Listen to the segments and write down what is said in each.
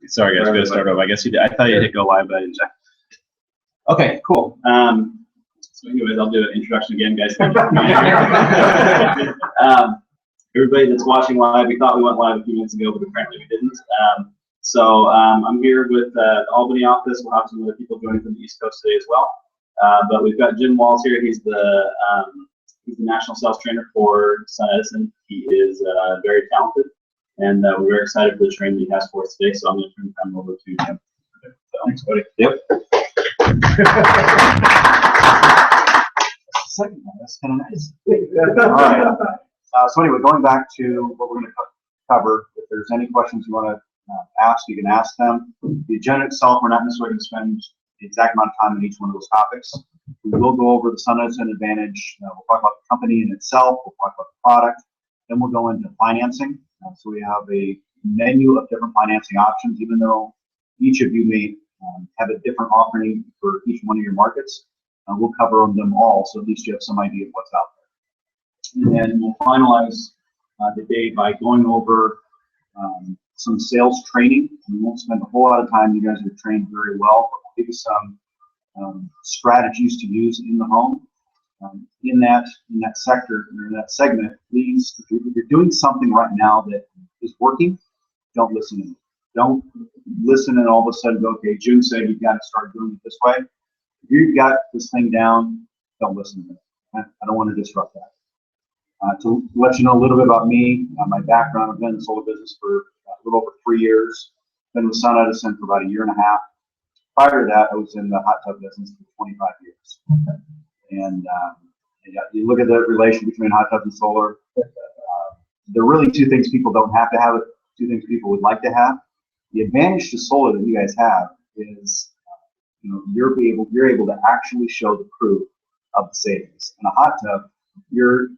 Sorry guys, we gotta start over. I guess you did. I thought you hit go live, but I didn't check. Okay, cool. So anyways, I'll do an introduction again, guys. Everybody that's watching live, we thought we went live a few minutes ago, but apparently we didn't. So I'm here with the Albany office. We'll have some other people joining from the East Coast today as well. But we've got Jim Walls here. He's the national sales trainer for Sunedison. He is very talented, and we're very excited for the training he has for us today. So I'm going to turn the time over to Jim. So, thanks, buddy. Yep. Second one, that's kind of nice. All right. So anyway, going back to what we're going to cover, if there's any questions you want to ask, you can ask them. The agenda itself, we're not necessarily going to spend the exact amount of time on each one of those topics. We will go over the Sunedison advantage. We'll talk about the company in itself. We'll talk about the product. Then we'll go into financing. So we have a menu of different financing options, even though each of you may have a different offering for each one of your markets. We'll cover them all, so at least you have some idea of what's out there. And then we'll finalize the day by going over some sales training. We won't spend a whole lot of time. You guys are trained very well, but we'll give you some strategies to use in the home. In that sector, or in that segment, please, if you're doing something right now that is working, don't listen to it. Don't listen and all of a sudden go, okay, June said you've got to start doing it this way. If you've got this thing down, don't listen to it. I don't want to disrupt that. To let you know a little bit about me, my background, I've been in the solar business for a little over 3 years. Been with Sunedison for about 1.5 years. Prior to that, I was in the hot tub business for 25 years. And you look at the relation between hot tubs and solar. There are really two things people don't have to have, two things people would like to have. The advantage to solar that you guys have is you're able to actually show the proof of the savings. In a hot tub, you're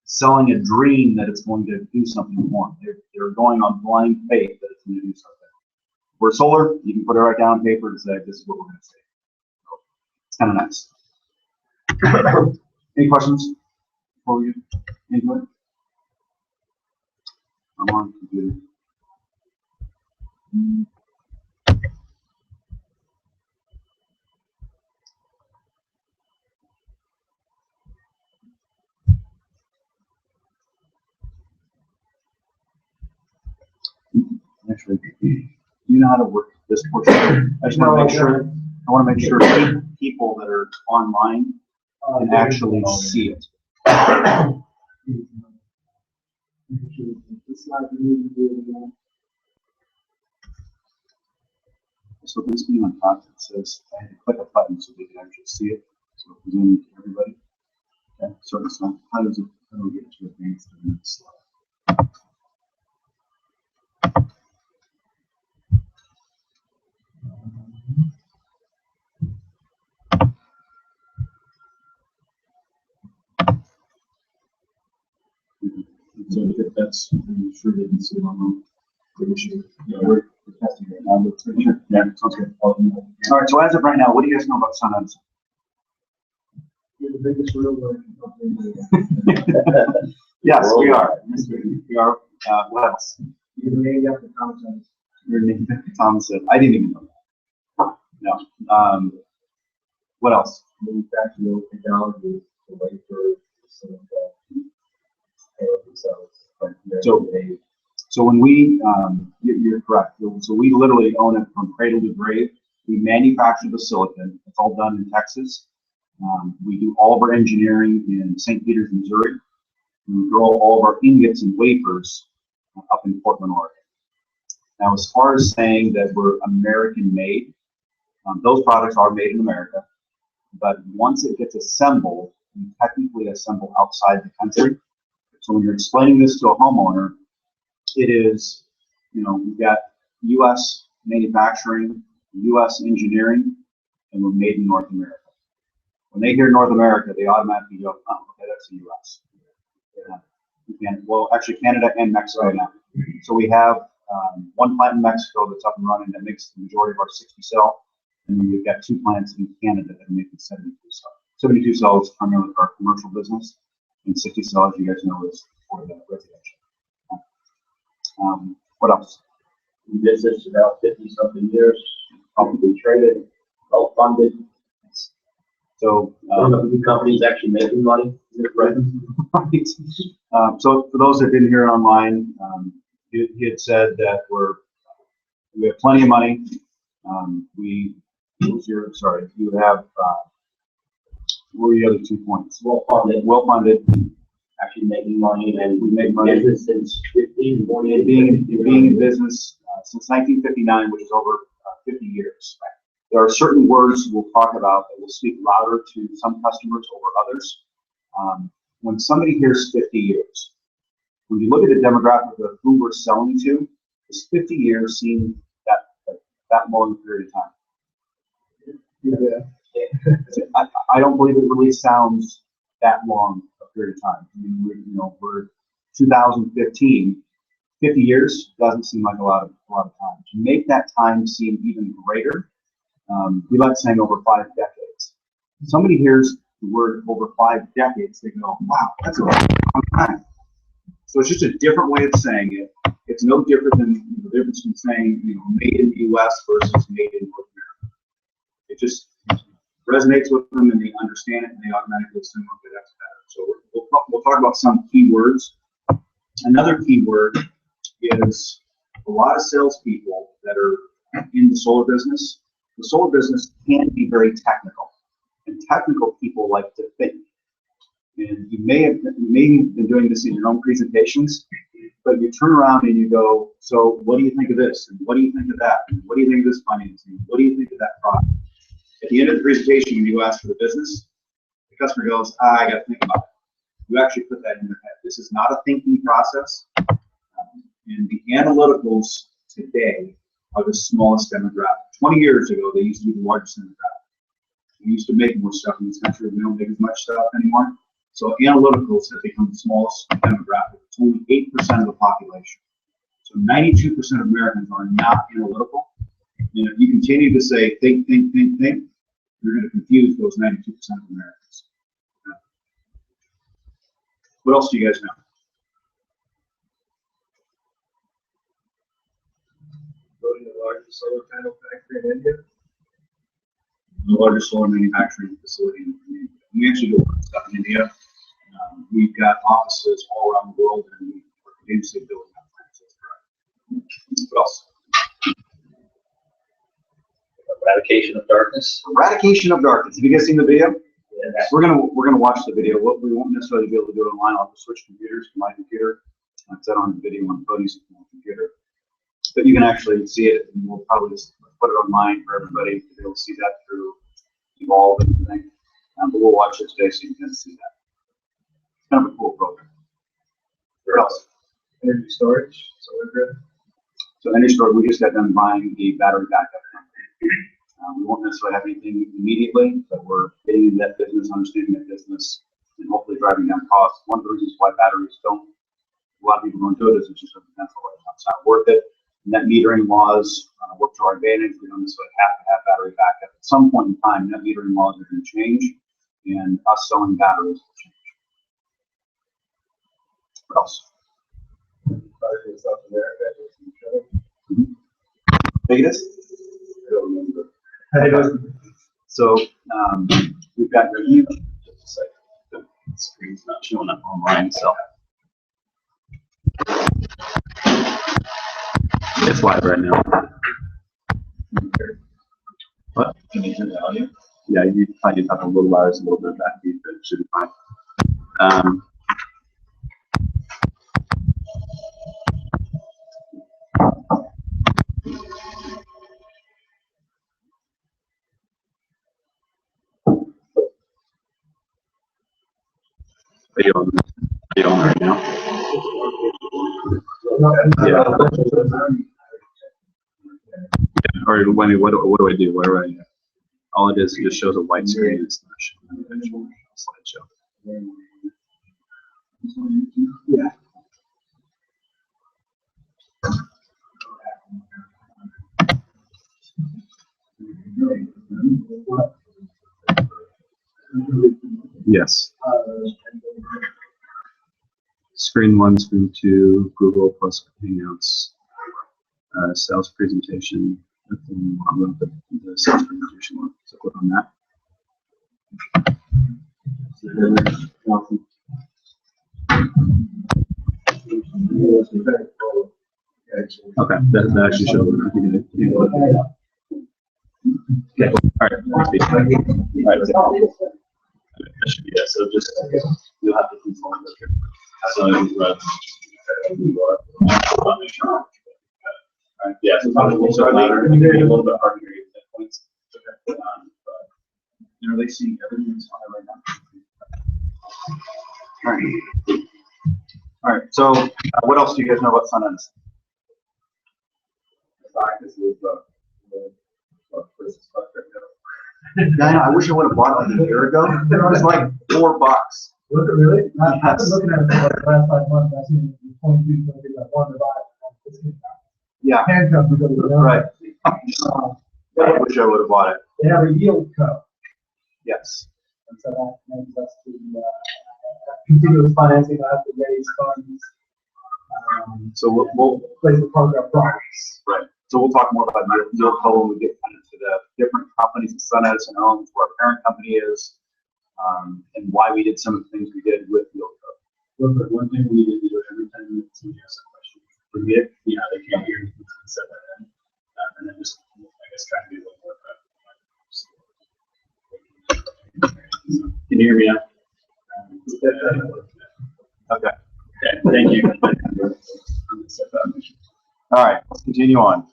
selling a dream that it's going to do something more. They're going on blind faith that it's going to do something. For solar, you can put it right down on paper and say, this is what we're going to say. So it's kind of nice. Any questions before we get into it? I'm on computer. Actually, you know how to work this portion. I just want to make sure. I want to make sure people that are online can actually see it. So this being on top, it says I had to click a button so they can actually see it. So it's presenting to everybody. Okay. So it's not, how do we get to advance to the next slide? So if that's, I'm sure they can see it on the issue. Yeah, we're testing it now. Sure. Yeah, sounds good. All right, so as of right now, what do you guys know about Sunedison? You're the biggest railroad company. Yes, we are. Yes, we are. What else? You're named after Thomas Edison. You're named after Thomas Edison. I didn't even know that. No. What else? Manufacturing technology, the wafer, so when we, you're correct. So we literally own it from cradle to grave. We manufacture the silicon. It's all done in Texas. We do all of our engineering in St. Peters, Missouri. And we grow all of our ingots and wafers up in Portland, Oregon. Now, as far as saying that we're American-made, those products are made in America. But once it gets assembled, we technically assemble outside the country. So when you're explaining this to a homeowner, it is, we've got U.S. manufacturing, U.S. engineering, and we're made in North America. When they hear North America, they automatically go, oh, okay, that's the U.S. Well, actually Canada and Mexico now. So we have one plant in Mexico that's up and running that makes the majority of our 60 cell, and then we've got 2 plants in Canada that make the 72 cell. 72 cell is primarily for our commercial business, and 60 cell, as you guys know, is for the residential. What else? in business about 50-something years, publicly traded, well-funded. So, One of the companies actually making money. Is it right? so for those that didn't hear it online, he had said that we have plenty of money. You have, what were the other 2 points? Well-funded. Well-funded, Actually making money, and we make money. business since 1548. Being in business since 1959, which is over 50 years. There are certain words we'll talk about that will speak louder to some customers over others. When somebody hears 50 years, when you look at the demographic of who we're selling to, is 50 years seem that long period of time? Yeah. I don't believe it really sounds that long a period of time. I mean, we're 2015. 50 years doesn't seem like a lot of time. To make that time seem even greater, we like saying over 5 decades. Somebody hears the word over 5 decades, they go, wow, that's a long time. So it's just a different way of saying it. It's no different than the difference between saying, made in the U.S. versus made in North America. It just resonates with them, and they understand it, and they automatically assume, okay, that's better. So we'll talk about some key words. Another key word is a lot of salespeople that are in the solar business. The solar business can be very technical, and technical people like to think. And you may have been doing this in your own presentations, but you turn around and you go, so what do you think of this? And what do you think of that? And what do you think of this financing? What do you think of that product? At the end of the presentation, when you ask for the business, the customer goes, I got to think about it. You actually put that in their head. This is not a thinking process. And the analyticals today are the smallest demographic. 20 years ago, they used to be the largest demographic. We used to make more stuff in this country. We don't make as much stuff anymore. So analyticals have become the smallest demographic. It's only 8% of the population. So 92% of Americans are not analytical. And if you continue to say think, think, think, think, you're going to confuse those 92% of Americans. What else do you guys know? Building the largest solar panel factory in India. The largest solar manufacturing facility in India. We actually do a lot of stuff in India. We've got offices all around the world, and we're continuously building up plants. What else? Eradication of darkness. Eradication of darkness. Have you guys seen the video? Yeah. We're gonna watch the video. What we won't necessarily be able to do it online. I'll have to switch computers to my computer. Like that on the video on Cody's computer. But you can actually see it, and we'll probably just put it online for everybody to be able to see that through Evolve and everything. But we'll watch it today so you can see that. It's kind of a cool program. What else? Energy storage, solar grid. So energy storage, we just got done buying the battery backup company. We won't necessarily have anything immediately, but we're getting into that business, understanding that business, and hopefully driving down costs. One of the reasons why batteries don't, a lot of people don't do it is it's just a potential right now. It's not worth it. Net metering laws work to our advantage. We don't necessarily have to have battery backup. At some point in time, net metering laws are going to change, and us selling batteries will change. What else? Battery in South America. Biggest? I don't remember. So we've got the huge. Just a second. The screen's not showing up online, so it's live right now. What? Can you hear the audio? Yeah, you probably just have a little louder, a little bit of backbeat, but it should be fine. Are you on right now? Yeah. Or what do I do? Where do I? All it is, it just shows a white screen. It's not showing an actual slideshow. Yeah. Yes. Screen 1, screen 2, Google plus Hangouts. sales presentation. The sales presentation one. So click on that. Okay, that actually shows what we did. Okay, all right. All right. That should be it. So just you'll have to control it here. So yeah, so it's a little louder. It can be a little bit hard to hear you at points. But are they seeing everything's on it right now? All right. All right. So what else do you guys know about Sunedison? Yeah, I wish I would have bought it like a year ago. It was like $4. Was it really? I've been Yes. looking at it for the last 5 months. I've seen 22, 23, like 1 to 5. Yeah. Handcuffs are going to Right. I wish I would have bought it. They have a yield code, Yes. and so that enables us to continuous financing, not have to raise funds. So we'll Place the program progress. right. So we'll talk more about yield co when we get into the different companies that Sunedison owns, where our parent company is, and why we did some of the things we did with yield co. But one thing we need to do every time somebody asks a question, forget, they can't hear you, said that, and then just, I guess, try to be a little more. Can you hear me now? Okay. Okay, thank you. All right. Let's continue on.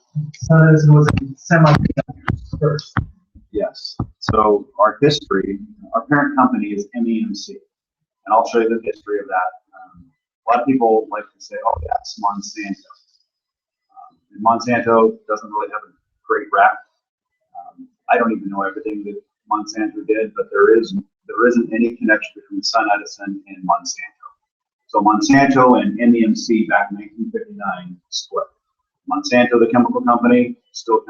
Sunedison was a semiconductor first. Yes. So our history, our parent company is MEMC, and I'll show you the history of that. A lot of people like to say, "Oh, that's Monsanto." And Monsanto doesn't really have a great rap. I don't even know everything that Monsanto did, but there isn't any connection between Sunedison and Monsanto. So Monsanto and MEMC back in 1959 split. Monsanto, the chemical company, still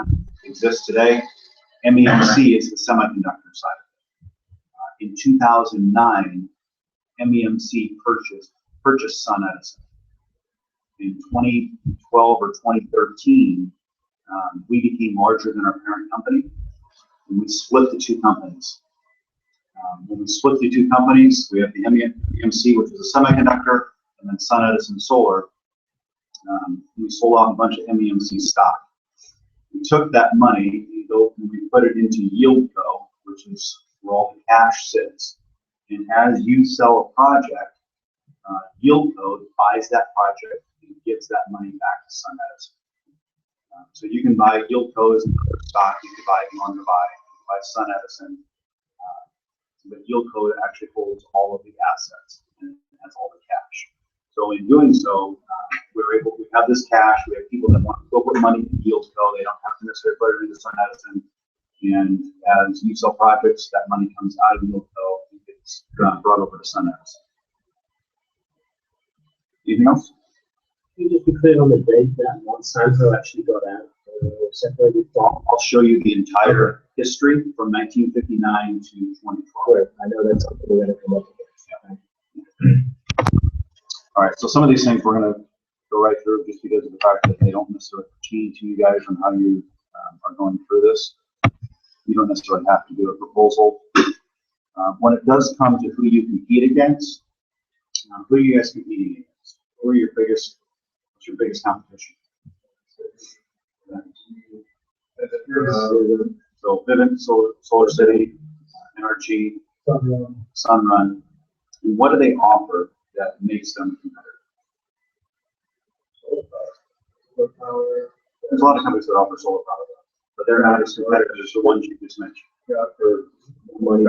exists today. MEMC is the semiconductor side of it. In 2009, MEMC purchased Sunedison. In 2012 or 2013, we became larger than our parent company, and we split the two companies. When we split the two companies, we have the MEMC, which is a semiconductor, and then Sunedison Solar. We sold off a bunch of MEMC stock. We took that money and we put it into YieldCo, which is where all the cash sits. And as you sell a project, YieldCo buys that project and gives that money back to Sunedison. So you can buy YieldCo as another stock. You can buy if you want to buy Sunedison. But YieldCo actually holds all of the assets and has all the cash. So in doing so, we have this cash. We have people that want to go put money in YieldCo. They don't have to necessarily put it into Sunedison. And as you sell projects, that money comes out of YieldCo and gets brought over to Sunedison. Anything else? Can you just be clear on the date that Monsanto actually got out? Separated from? I'll show you the entire history from 1959 to 2012. I know that's something we're going to come up with. All right, so some of these things we're going to go right through just because of the fact that they don't necessarily pertain to you guys on how you are going through this. You don't necessarily have to do a proposal. When it does come to who you compete against, who are you guys competing against? Who are what's your biggest competition? So Vivint, Solar City, NRG, Sunrun. And what do they offer that makes them competitive? Solar power. There's a lot of companies that offer solar power, but they're not as competitive as the ones you just mentioned. Yeah, for Money.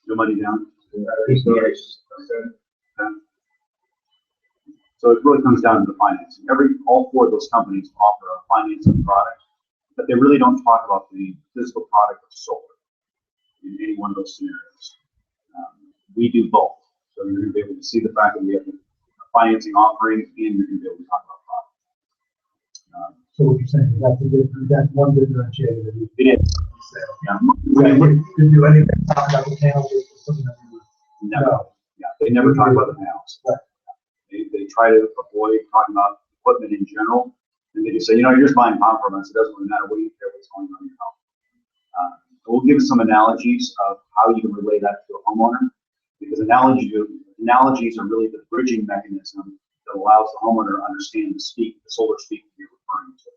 No money down. Okay. So it really comes down to the financing. All four of those companies offer a financing product, but they really don't talk about the physical product of solar in any one of those scenarios. We do both. So you're going to be able to see the fact that we have a financing offering, and you're going to be able to talk about product. So what you're saying, that's one differentiator that you It is. Yeah. can do anything, talk about the panels or something that you. No. Yeah. They never talk about the panels. Right. They try to avoid talking about equipment in general, And they just say, you're just buying compliments. It doesn't really matter what you care what's going on in your home. We'll give some analogies of how you can relate that to a homeowner, because analogies are really the bridging mechanism that allows the homeowner to understand the solar speak that you're referring to.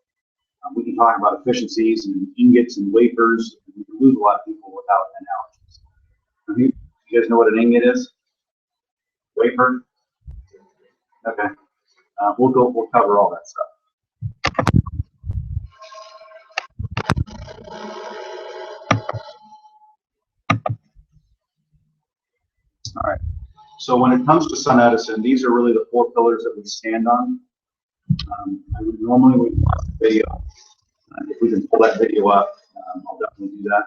We can talk about efficiencies and ingots and wafers. We can lose a lot of people without analogies. You guys know what an ingot is? Wafer? Okay. We'll cover all that stuff. All right. So when it comes to Sunedison, these are really the 4 pillars that we stand on. I would normally watch the video. If we can pull that video up, I'll definitely do that.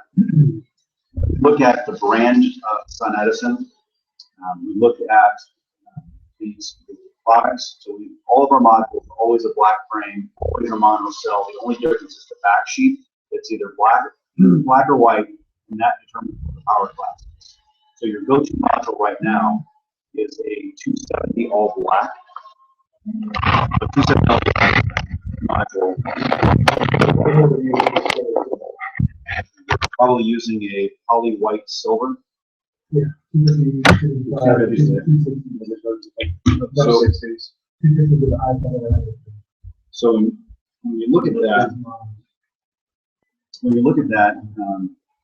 Look at the brand of Sunedison. We look at these products. So all of our modules are always a black frame, always a mono cell. The only difference is the back sheet. It's either black or white, and that determines what the power class is. So your go-to module right now is a 270 all black. The 270 all black module. Probably using a poly white silver. Yeah. So when you look at that,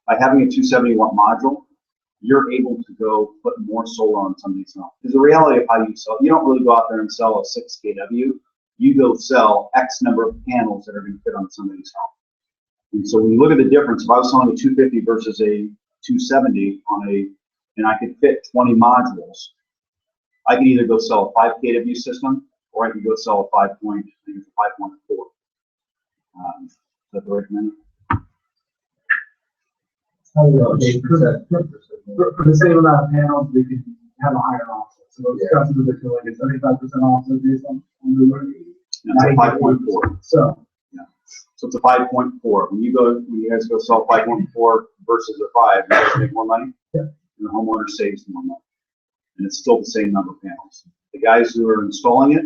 by having a 270 watt module, you're able to go put more solar on somebody's home. Because the reality of how you sell, you don't really go out there and sell a 6 kW. You go sell X number of panels that are going to fit on somebody's home. And so when you look at the difference, if I was selling a 250 versus a 270 and I could fit 20 modules, I could either go sell a 5 kW system, or I could go sell a 5.4. Is that the right minute? For the same amount of panels, we can have a higher offset. So those customers that feel like it's 35% offset based on the work. That's a 5.4. So it's a 5.4. When you guys go sell 5.4 versus a 5, you guys make more money. Yeah. And the homeowner saves more money. And it's still the same number of panels. The guys who are installing it,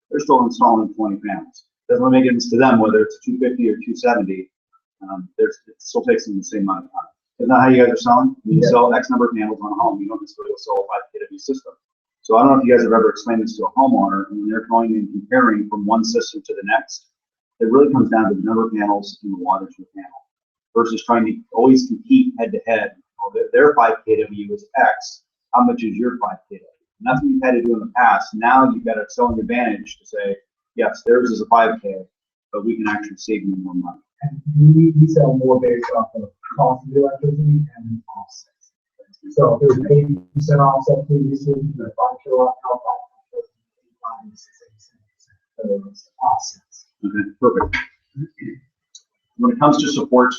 they're still installing 20 panels. Doesn't really make sense to them whether it's a 250 or 270. It still takes them the same amount of time. Isn't that how you guys are selling? You sell X number of panels on a home. You don't necessarily sell a 5 kW system. So I don't know if you guys have ever explained this to a homeowner, and when they're going and comparing from one system to the next, it really comes down to the number of panels and the wattage of the panel versus trying to always compete head to head. Their 5 kW is X. How much is your 5 kW? And that's what you've had to do in the past. Now you've got a selling advantage to say, yes, theirs is a 5K, but we can actually save you more money. And we sell more based off of cost of the electricity and offsets. So if there's an 80% offset previously, the 5 kilowatt power plant, 5 to 6%. Offsets. Okay, perfect. When it comes to support,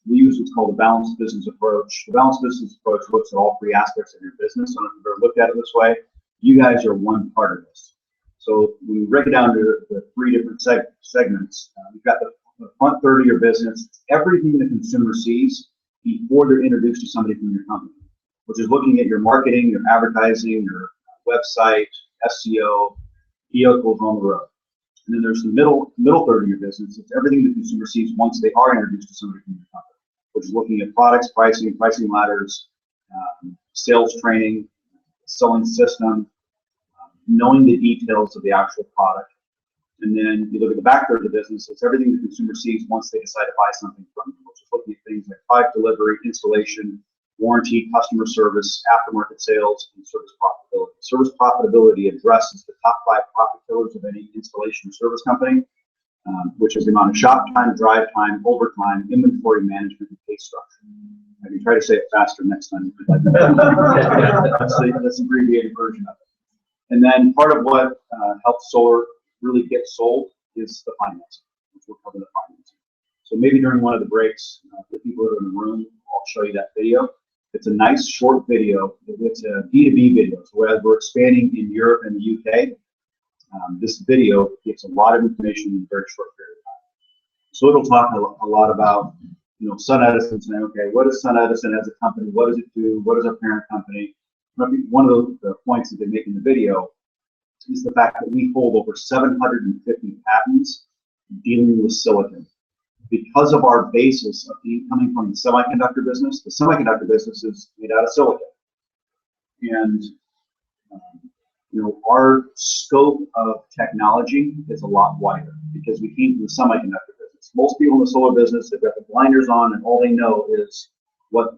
we use what's called a balanced business approach. The balanced business approach looks at all 3 aspects of your business. So if you've ever looked at it this way, you guys are one part of this. So when we break it down to the 3 different segments, we've got the front third of your business. It's everything the consumer sees before they're introduced to somebody from your company, which is looking at your marketing, your advertising, your website, SEO, vehicles on the road. And then there's the middle third of your business. It's everything the consumer sees once they are introduced to somebody from your company, which is looking at products, pricing ladders, sales training, selling system, knowing the details of the actual product. And then you look at the back third of the business, it's everything the consumer sees once they decide to buy something from you, which is looking at things like product delivery, installation, warranty, customer service, aftermarket sales, and service profitability. Service profitability addresses the top 5 profit pillars of any installation or service company, which is the amount of shop time, drive time, overtime, inventory management, and pay structure. I can try to say it faster next time. That's the abbreviated version of it. And then part of what helps solar really get sold is the financing, which we'll cover the financing. So maybe during one of the breaks, the people that are in the room, I'll show you that video. It's a nice short video. It's a B2B video. So as we're expanding in Europe and the UK, this video gives a lot of information in a very short period of time. So it'll talk a lot about, Sunedison, saying, okay, what is Sunedison as a company? What does it do? What is our parent company? One of the points that they make in the video is the fact that we hold over 750 patents dealing with silicon. Because of our basis of coming from the semiconductor business is made out of silicon. And our scope of technology is a lot wider because we came from the semiconductor business. Most people in the solar business, they've got the blinders on and all they know is what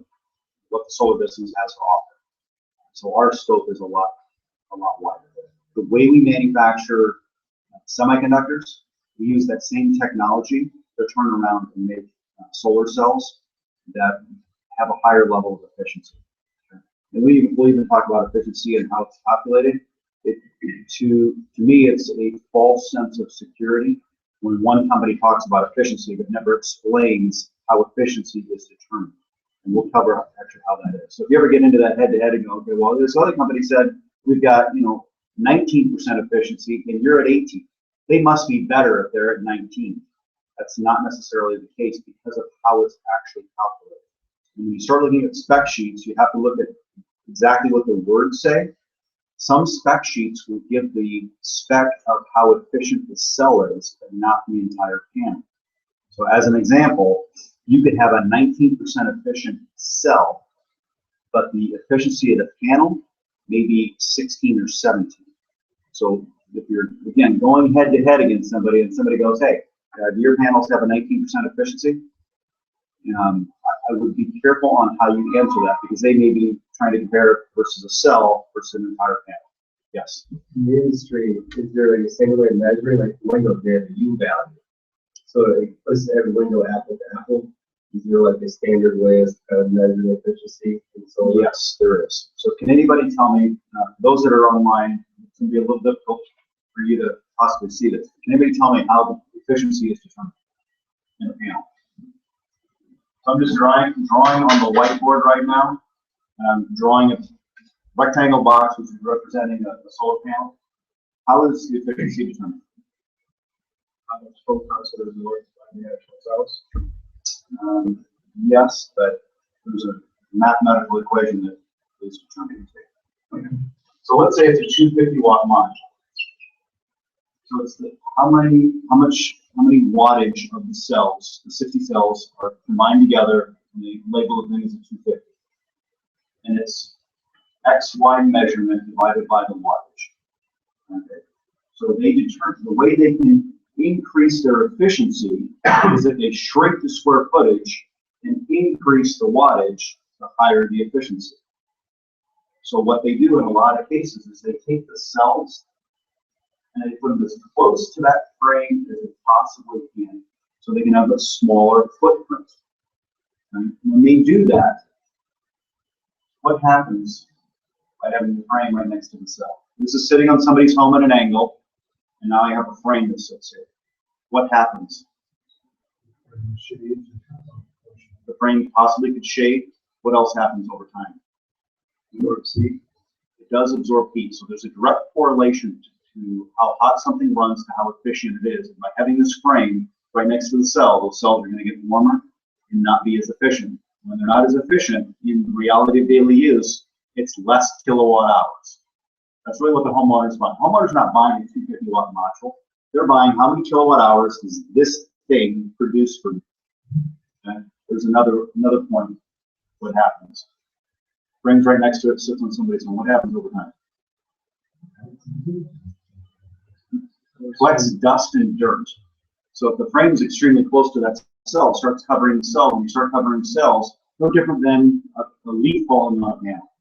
the solar business has to offer. So our scope is a lot wider. The way we manufacture semiconductors, we use that same technology to turn around and make solar cells that have a higher level of efficiency. And we'll even talk about efficiency and how it's calculated. To me, it's a false sense of security when one company talks about efficiency but never explains how efficiency is determined. And we'll cover actually how that is. So if you ever get into that head-to-head and go, okay, well, this other company said we've got 19% efficiency and you're at 18. They must be better if they're at 19. That's not necessarily the case because of how it's actually calculated. When you start looking at spec sheets, you have to look at exactly what the words say. Some spec sheets will give the spec of how efficient the cell is, but not the entire panel. So as an example, you could have a 19% efficient cell, but the efficiency of the panel may be 16 or 17. So if you're, again, going head to head against somebody and somebody goes, hey, do your panels have a 19% efficiency? I would be careful on how you answer that because they may be trying to compare versus a cell versus an entire panel. Yes? In the industry, is there a single way of measuring, like Windows, they have a U value? So let's every window apple to apple. Is there like a standard way of measuring efficiency in solar? Yes, there is. So can anybody tell me, those that are online, it's going to be a little difficult for you to possibly see this. Can anybody tell me how the efficiency is determined in a panel? So I'm just drawing on the whiteboard right now. I'm drawing a rectangle box which is representing a solar panel. How is the efficiency determined? How much photons are absorbed by the actual cells? Yes, but there's a mathematical equation that is determined. Okay. So let's say it's a 250 watt module. So it's how many wattage of the cells, the 60 cells, are combined together, and they label the thing as a 250. And it's XY measurement divided by the wattage. Okay. So they determine the way they can increase their efficiency is that they shrink the square footage and increase the wattage to higher the efficiency. So what they do in a lot of cases is they take the cells and they put them as close to that frame as they possibly can so they can have a smaller footprint. And when they do that, what happens by having the frame right next to the cell? This is sitting on somebody's home at an angle, and now I have a frame that sits here. What happens? The frame possibly could shade. What else happens over time? It does absorb heat. So there's a direct correlation to how hot something runs to how efficient it is. And by having this frame right next to the cell, those cells are going to get warmer and not be as efficient. When they're not as efficient, in the reality of daily use, it's less kilowatt hours. That's really what the homeowner's buying. Homeowner's not buying a 250 watt module. They're buying how many kilowatt hours does this thing produce for me. Okay? There's another point. What happens? Frame's right next to it, sits on somebody's home. What happens over time? Collects dust and dirt. So if the frame is extremely close to that cell, it starts covering the cell. When you start covering cells, no different than a leaf falling on a panel.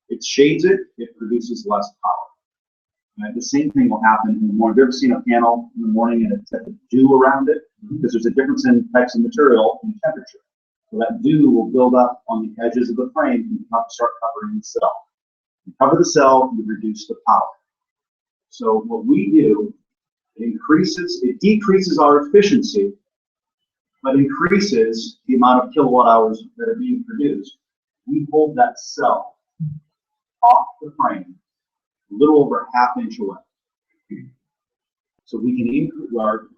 It shades it, it produces less power. Right? The same thing will happen in the morning. Have you ever seen a panel in the morning and it's got the dew around it? Because there's a difference in types of material and temperature. So that dew will build up on the edges of the frame and start covering the cell. You cover the cell, you reduce the power. So what we do, it decreases our efficiency, but increases the amount of kilowatt hours that are being produced. We hold that cell off the frame a little over a ½ inch away. So we can increase our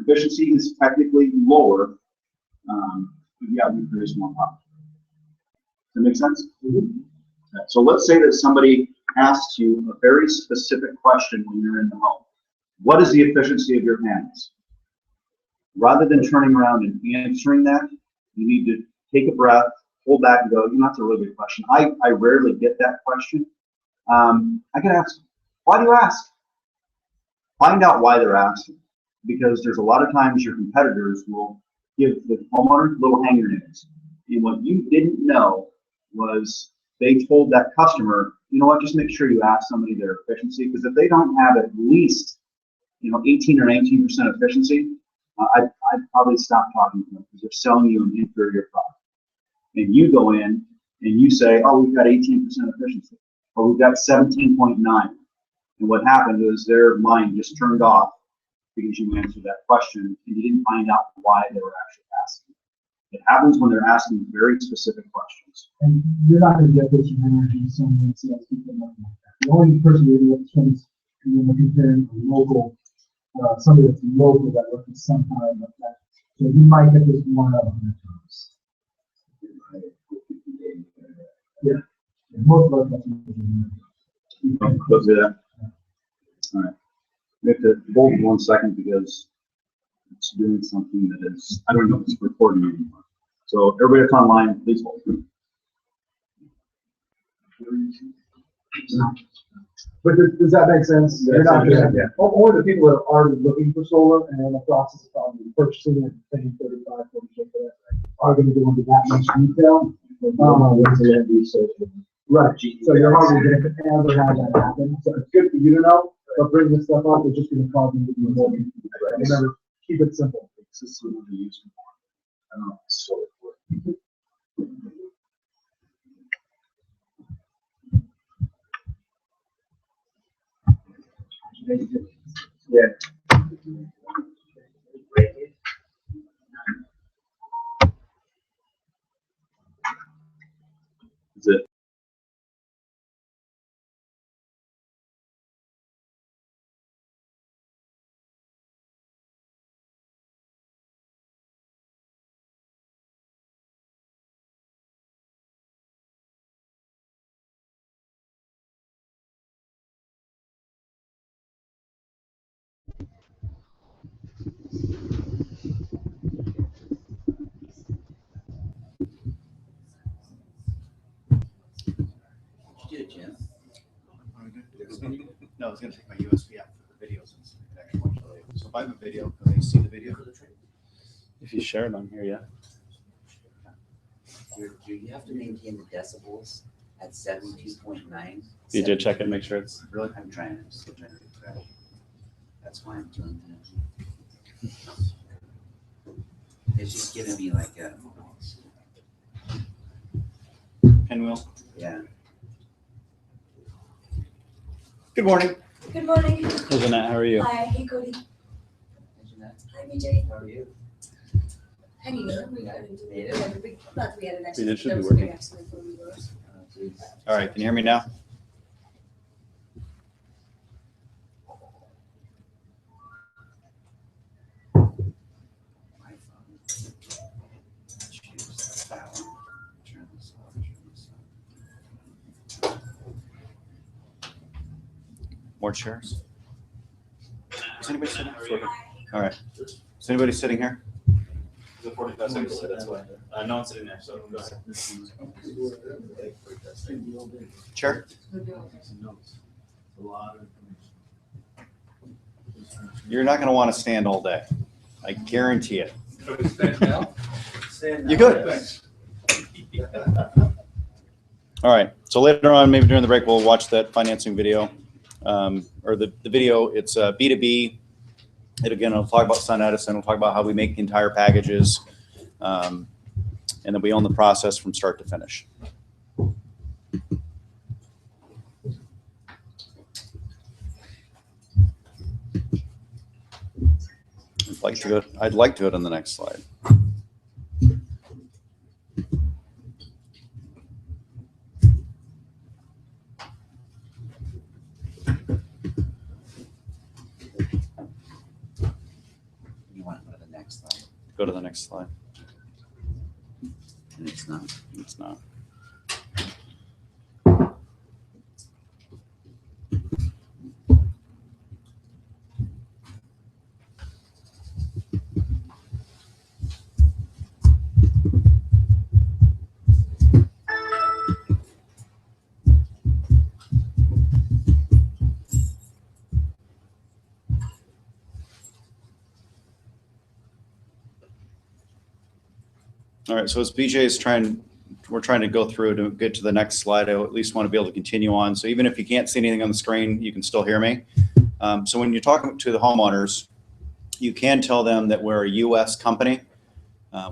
efficiency is technically lower, but yeah, we produce more power. Does that make sense? Mm-hmm. So let's say that somebody asks you a very specific question when you're in the home. What is the efficiency of your panels? Rather than turning around and answering that, you need to take a breath, pull back and go, that's a really good question. I rarely get that question. I can ask, why do you ask? Find out why they're asking, because there's a lot of times your competitors will give the homeowner little hanger names. And what you didn't know was they told that customer, you know what, just make sure you ask somebody their efficiency, because if they don't have at least 18 or 19% efficiency, I'd probably stop talking to them, because they're selling you an inferior product. And you go in and you say, oh, we've got 18% efficiency, or we've got 17.9. And what happened is their mind just turned off because you answered that question and you didn't find out why they were actually asking. It happens when they're asking very specific questions. And you're not going to get this from energy, someone that sells people, nothing like that. The only person you're going to get is when we're comparing a local, somebody that's local that works at some time like that. So you might get this 1 out of 100 times. Yeah. Most of our customers Go through that. All right. We have to hold 1 second because it's doing something that is, I don't know if it's recording anymore. So everybody that's online, please hold. But does that make sense? You're not gonna, or the people that are already looking for solar and in the process of probably purchasing it, paying 35, 40 for that, are going to go into that much detail. Right. So you're hardly going to ever have that happen. So it's good for you to know, but bring this stuff up, it's just going to cause you to be more. Remember, keep it simple. This is what we use. I don't know if it's so important. Yeah. Is it? No, I was going to take my USB out for the videos and actually watch it later. So if I have a video, can they see the video? If you share it on here, yeah. You have to maintain the decibels at 72.9. You did check it, make sure it's. Really, I'm still trying to do that. That's why I'm doing that. It's just giving me like a. Pinwheel. Yeah. Good morning. Good morning. Hey, Jeanette, how are you? Hi, hey Cody. Hi, BJ. How are you? Hanging in. We got into the, not that we had an It accident. should There be was a big working. accident when we were. All right, can you hear me now? My phone. Choose that one. Turn this off. Turn this on. More chairs? Is anybody sitting? All right. Is anybody sitting here? The 45 seconds, that's why. No one's sitting there, so go ahead. Chair? You're not going to want to stand all day. I guarantee it. You could. All right. So later on, maybe during the break, we'll watch that financing video. Or the video, it's B2B. Again, it'll talk about Sunedison. We'll talk about how we make the entire packages. And then we own the process from start to finish. I'd like to go to the next slide. You want to go to the next slide? Go to the next slide. And it's not. It's not. All right, so as BJ is we're trying to go through to get to the next slide. I at least want to be able to continue on. So even if you can't see anything on the screen, you can still hear me. So when you're talking to the homeowners, you can tell them that we're a U.S. company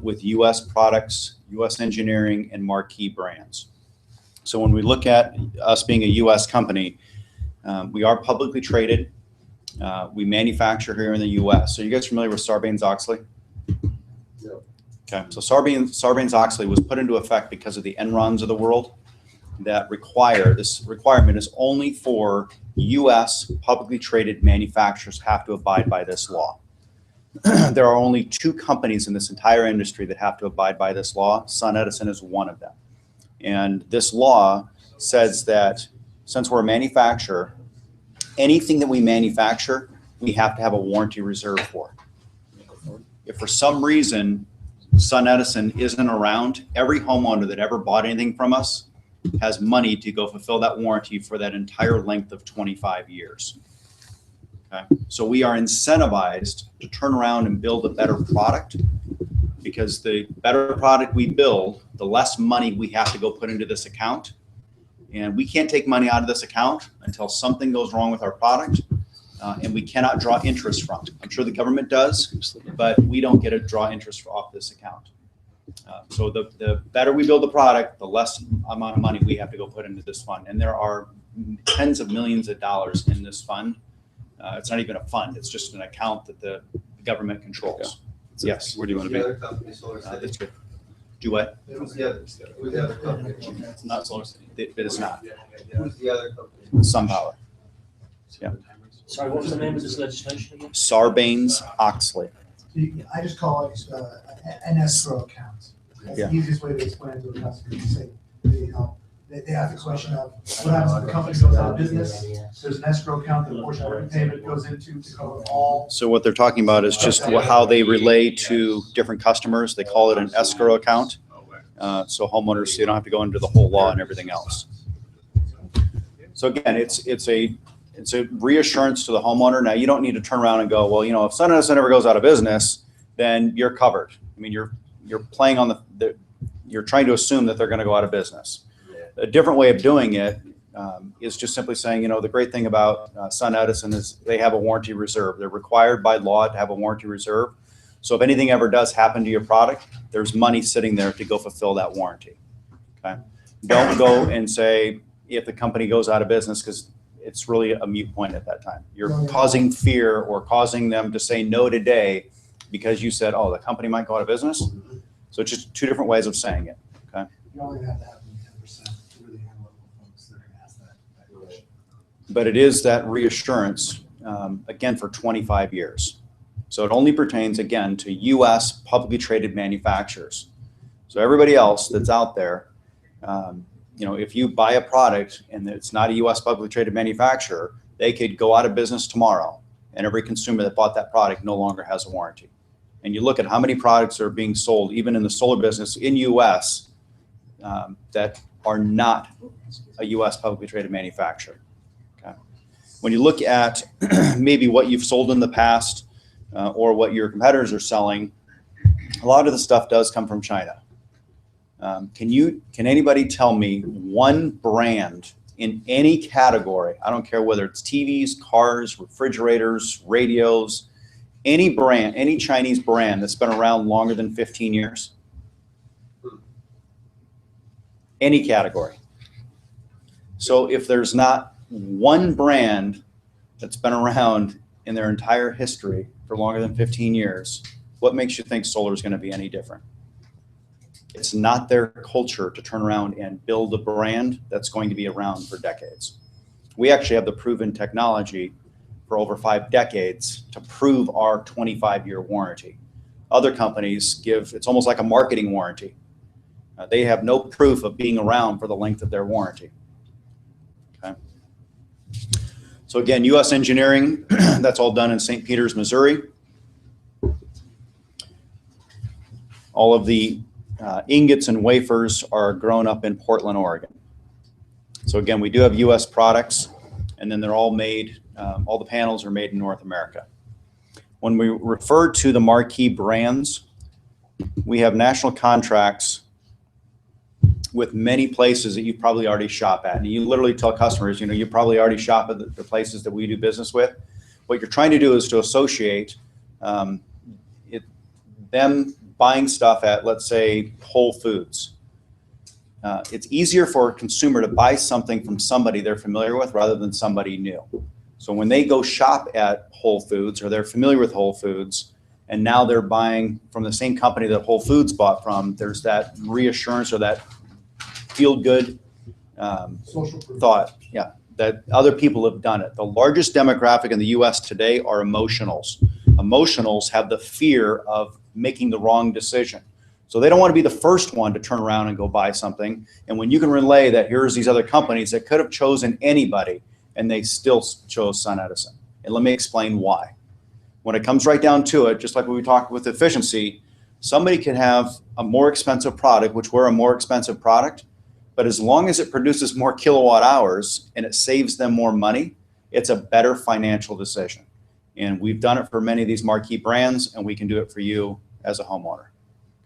with U.S. products, U.S. engineering, and marquee brands. So when we look at us being a U.S. company, we are publicly traded. We manufacture here in the U.S. So you guys familiar with Sarbanes-Oxley? No. Okay, so Sarbanes-Oxley was put into effect because of the Enrons of the world that this requirement is only for U.S. publicly traded manufacturers have to abide by this law. There are only 2 companies in this entire industry that have to abide by this law. Sunedison is one of them. And this law says that since we're a manufacturer, anything that we manufacture, we have to have a warranty reserve for. If for some reason Sunedison isn't around, every homeowner that ever bought anything from us has money to go fulfill that warranty for that entire length of 25 years. Okay? So we are incentivized to turn around and build a better product, because the better product we build, the less money we have to go put into this account. And we can't take money out of this account until something goes wrong with our product, and we cannot draw interest from it. I'm sure the government does, but we don't get to draw interest off this account. So the better we build the product, the less amount of money we have to go put into this fund. And there are tens of millions of dollars in this fund. It's not even a fund. It's just an account that the government controls. So yes, where do you want to be? The other company, Solar City. That's good. Do what? Who's the other company? It's not Solar City. It is not. Who's the other company? SunPower. Yeah. Sorry, what was the name of this legislation again? Sarbanes-Oxley. I just call it an escrow account. That's Yeah. the easiest way to explain it to a customer. You say, they ask the question of what happens if the company goes out of business? There's an escrow account that a portion of the payment goes into to cover all. So what they're talking about is just how they relate to different customers. They call it an escrow account. So homeowners, so you don't have to go into the whole law and everything else. So again, it's a reassurance to the homeowner. Now you don't need to turn around and go, well, if Sunedison ever goes out of business, then you're covered. I mean, you're playing on you're trying to assume that they're going to go out of business. A different way of doing it is just simply saying, the great thing about Sunedison is they have a warranty reserve. They're required by law to have a warranty reserve. So if anything ever does happen to your product, there's money sitting there to go fulfill that warranty. Okay. Don't go and say if the company goes out of business, because it's really a moot point at that time. You're causing fear or causing them to say no today because you said, oh, the company might go out of business. So it's just 2 different ways of saying it. Okay. You only have to have 10% to really analytical folks that are going to ask that question. But it is that reassurance, again, for 25 years. So it only pertains, again, to U.S. publicly traded manufacturers. So everybody else that's out there, if you buy a product and it's not a U.S. publicly traded manufacturer, they could go out of business tomorrow, and every consumer that bought that product no longer has a warranty. And you look at how many products are being sold, even in the solar business in U.S., that are not a U.S. publicly traded manufacturer. Okay. When you look at maybe what you've sold in the past or what your competitors are selling, a lot of the stuff does come from China. Can anybody tell me one brand in any category? I don't care whether it's TVs, cars, refrigerators, radios, any brand, any Chinese brand that's been around longer than 15 years? Any category. So if there's not one brand that's been around in their entire history for longer than 15 years, what makes you think solar is going to be any different? It's not their culture to turn around and build a brand that's going to be around for decades. We actually have the proven technology for over 5 decades to prove our 25-year warranty. Other companies it's almost like a marketing warranty. They have no proof of being around for the length of their warranty. Okay. So again, U.S. engineering, that's all done in St. Peters, Missouri. All of the ingots and wafers are grown up in Portland, Oregon. So again, we do have U.S. products, and then they're all made, all the panels are made in North America. When we refer to the marquee brands, we have national contracts with many places that you probably already shop at. And you literally tell customers, you know, you probably already shop at the places that we do business with. What you're trying to do is to associate them buying stuff at, let's say, Whole Foods. It's easier for a consumer to buy something from somebody they're familiar with rather than somebody new. So when they go shop at Whole Foods, or they're familiar with Whole Foods, and now they're buying from the same company that Whole Foods bought from, there's that reassurance or that feel-good Social proof. thought, yeah, that other people have done it. The largest demographic in the US today are emotionals. Emotionals have the fear of making the wrong decision. So they don't want to be the first one to turn around and go buy something. And when you can relay that here's these other companies that could have chosen anybody and they still chose Sunedison. And let me explain why. When it comes right down to it, just like when we talked with efficiency, somebody can have a more expensive product, which we're a more expensive product, but as long as it produces more kilowatt hours and it saves them more money, it's a better financial decision. And we've done it for many of these marquee brands, and we can do it for you as a homeowner.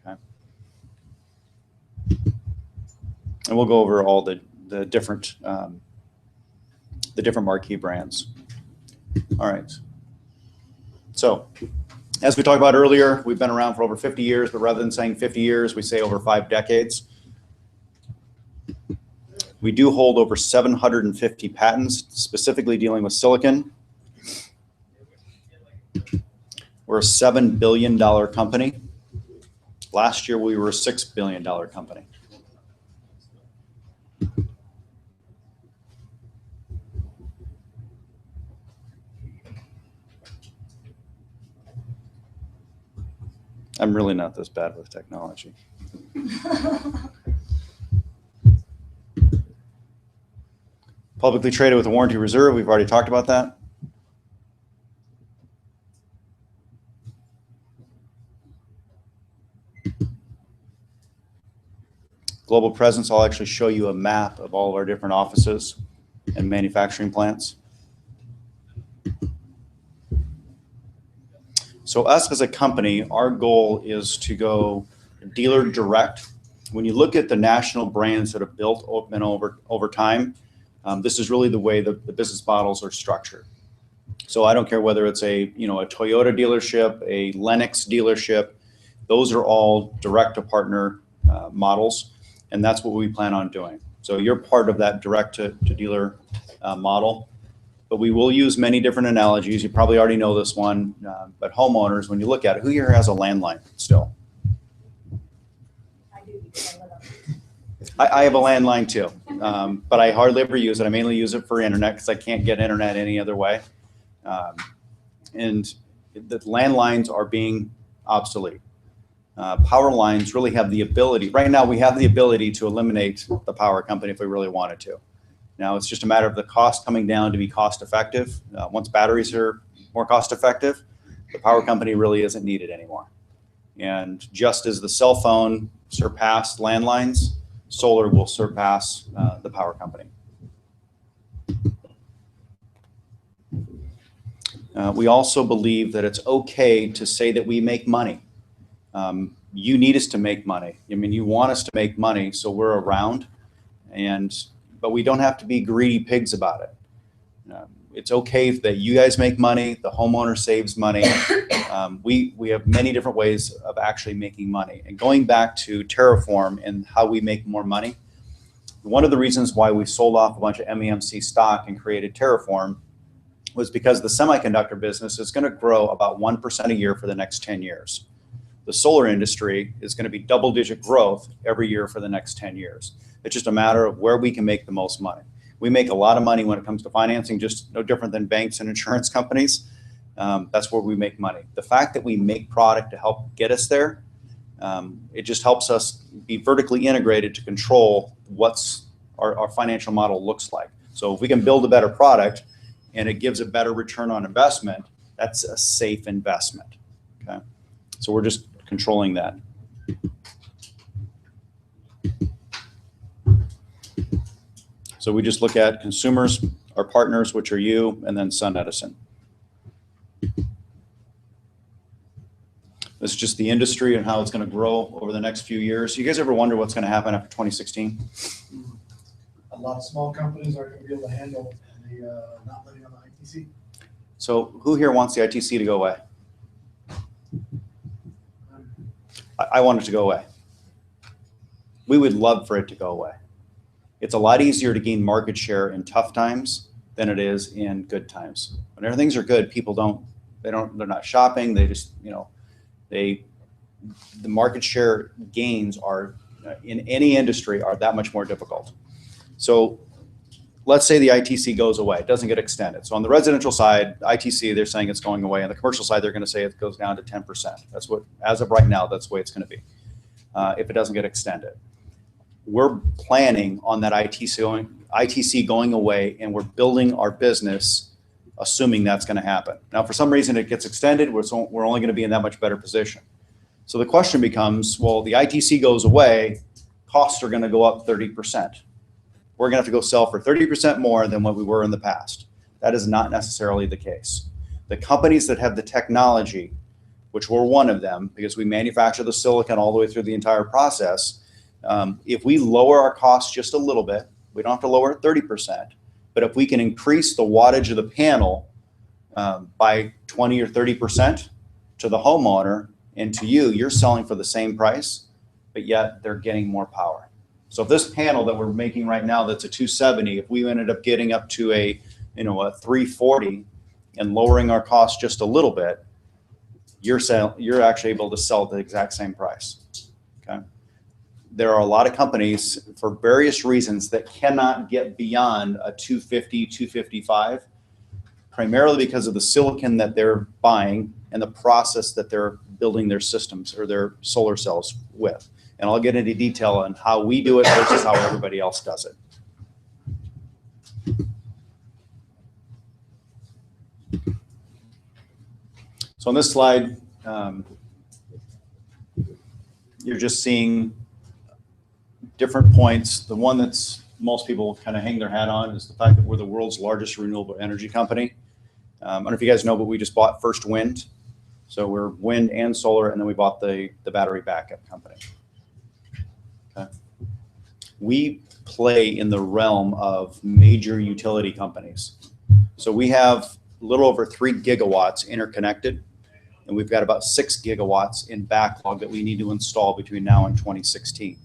Okay. And we'll go over all the different marquee brands. All right. So, as we talked about earlier, we've been around for over 50 years, but rather than saying 50 years, we say over 5 decades. We do hold over 750 patents, specifically dealing with silicon. We're a $7 billion company. Last year, we were a $6 billion company. I'm really not this bad with technology. Publicly traded with a warranty reserve. We've already talked about that. Global presence. I'll actually show you a map of all of our different offices and manufacturing plants. So us as a company, our goal is to go dealer direct. When you look at the national brands that have built over time, this is really the way the business models are structured. So I don't care whether it's a Toyota dealership, a Lennox dealership, those are all direct to partner models, and that's what we plan on doing. So you're part of that direct to dealer model. But we will use many different analogies. You probably already know this one, but homeowners, when you look at it, who here has a landline still? I do, because I live up. I have a landline too, but I hardly ever use it. I mainly use it for internet because I can't get internet any other way. And the landlines are being obsolete. Power lines really have the ability, right now we have the ability to eliminate the power company if we really wanted to. Now it's just a matter of the cost coming down to be cost effective. Once batteries are more cost effective, the power company really isn't needed anymore. And just as the cell phone surpassed landlines, solar will surpass the power company. We also believe that it's okay to say that we make money. You need us to make money. I mean, you want us to make money, so we're around. But we don't have to be greedy pigs about it. It's okay that you guys make money, the homeowner saves money. We have many different ways of actually making money. And going back to Terraform and how we make more money, one of the reasons why we sold off a bunch of MEMC stock and created Terraform was because the semiconductor business is going to grow about 1% a year for the next 10 years. The solar industry is going to be double-digit growth every year for the next 10 years. It's just a matter of where we can make the most money. We make a lot of money when it comes to financing, just no different than banks and insurance companies. That's where we make money. The fact that we make product to help get us there, it just helps us be vertically integrated to control what's our financial model looks like. So if we can build a better product and it gives a better return on investment, that's a safe investment. Okay, so we're just controlling that. So we just look at consumers, our partners, which are you, and then Sunedison. This is just the industry and how it's going to grow over the next few years. You guys ever wonder what's going to happen after 2016? A lot of small companies aren't going to be able to handle the not letting on the ITC. So who here wants the ITC to go away? I want it to go away. We would love for it to go away. It's a lot easier to gain market share in tough times than it is in good times. When things are good, people they're not shopping. They just, the market share gains are in any industry are that much more difficult. So let's say the ITC goes away, it doesn't get extended. So on the residential side, ITC, they're saying it's going away. On the commercial side, they're going to say it goes down to 10%. That's what, as of right now, that's the way it's going to be if it doesn't get extended. We're planning on that ITC going away, and we're building our business assuming that's going to happen. Now, for some reason, it gets extended. We're only going to be in that much better position. So the question becomes, well, the ITC goes away, costs are going to go up 30%. We're going to have to go sell for 30% more than what we were in the past. That is not necessarily the case. The companies that have the technology, which we're one of them, because we manufacture the silicon all the way through the entire process, if we lower our costs just a little bit, we don't have to lower it 30%, but if we can increase the wattage of the panel by 20 or 30% to the homeowner and to you, you're selling for the same price, but yet they're getting more power. So if this panel that we're making right now, that's a 270, if we ended up getting up to a 340 and lowering our cost just a little bit, you're actually able to sell at the exact same price. Okay. There are a lot of companies for various reasons that cannot get beyond a 250, 255, primarily because of the silicon that they're buying and the process that they're building their systems or their solar cells with. And I'll get into detail on how we do it versus how everybody else does it. So on this slide, you're just seeing different points. The one that's most people kind of hang their hat on is the fact that we're the world's largest renewable energy company. I don't know if you guys know, but we just bought First Wind. So we're wind and solar, and then we bought the battery backup company. Okay. We play in the realm of major utility companies. So we have a little over 3 gigawatts interconnected, and we've got about 6 gigawatts in backlog that we need to install between now and 2016.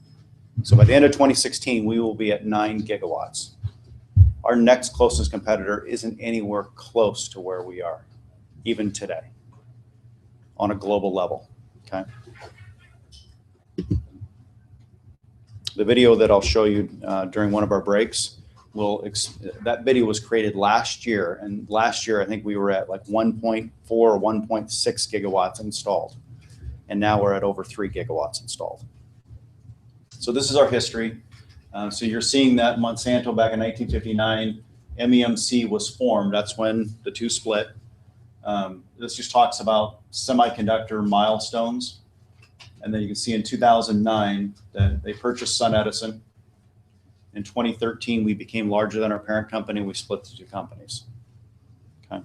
So by the end of 2016, we will be at 9 gigawatts. Our next closest competitor isn't anywhere close to where we are, even today, on a global level, okay? The video that I'll show you during one of our breaks, that video was created last year, and last year I think we were at like 1.4 or 1.6 gigawatts installed, and now we're at over 3 gigawatts installed. So this is our history. So you're seeing that Monsanto back in 1959, MEMC was formed. That's when the two split. This just talks about semiconductor milestones. And then you can see in 2009 that they purchased Sunedison. In 2013, we became larger than our parent company. We split the two companies. Okay.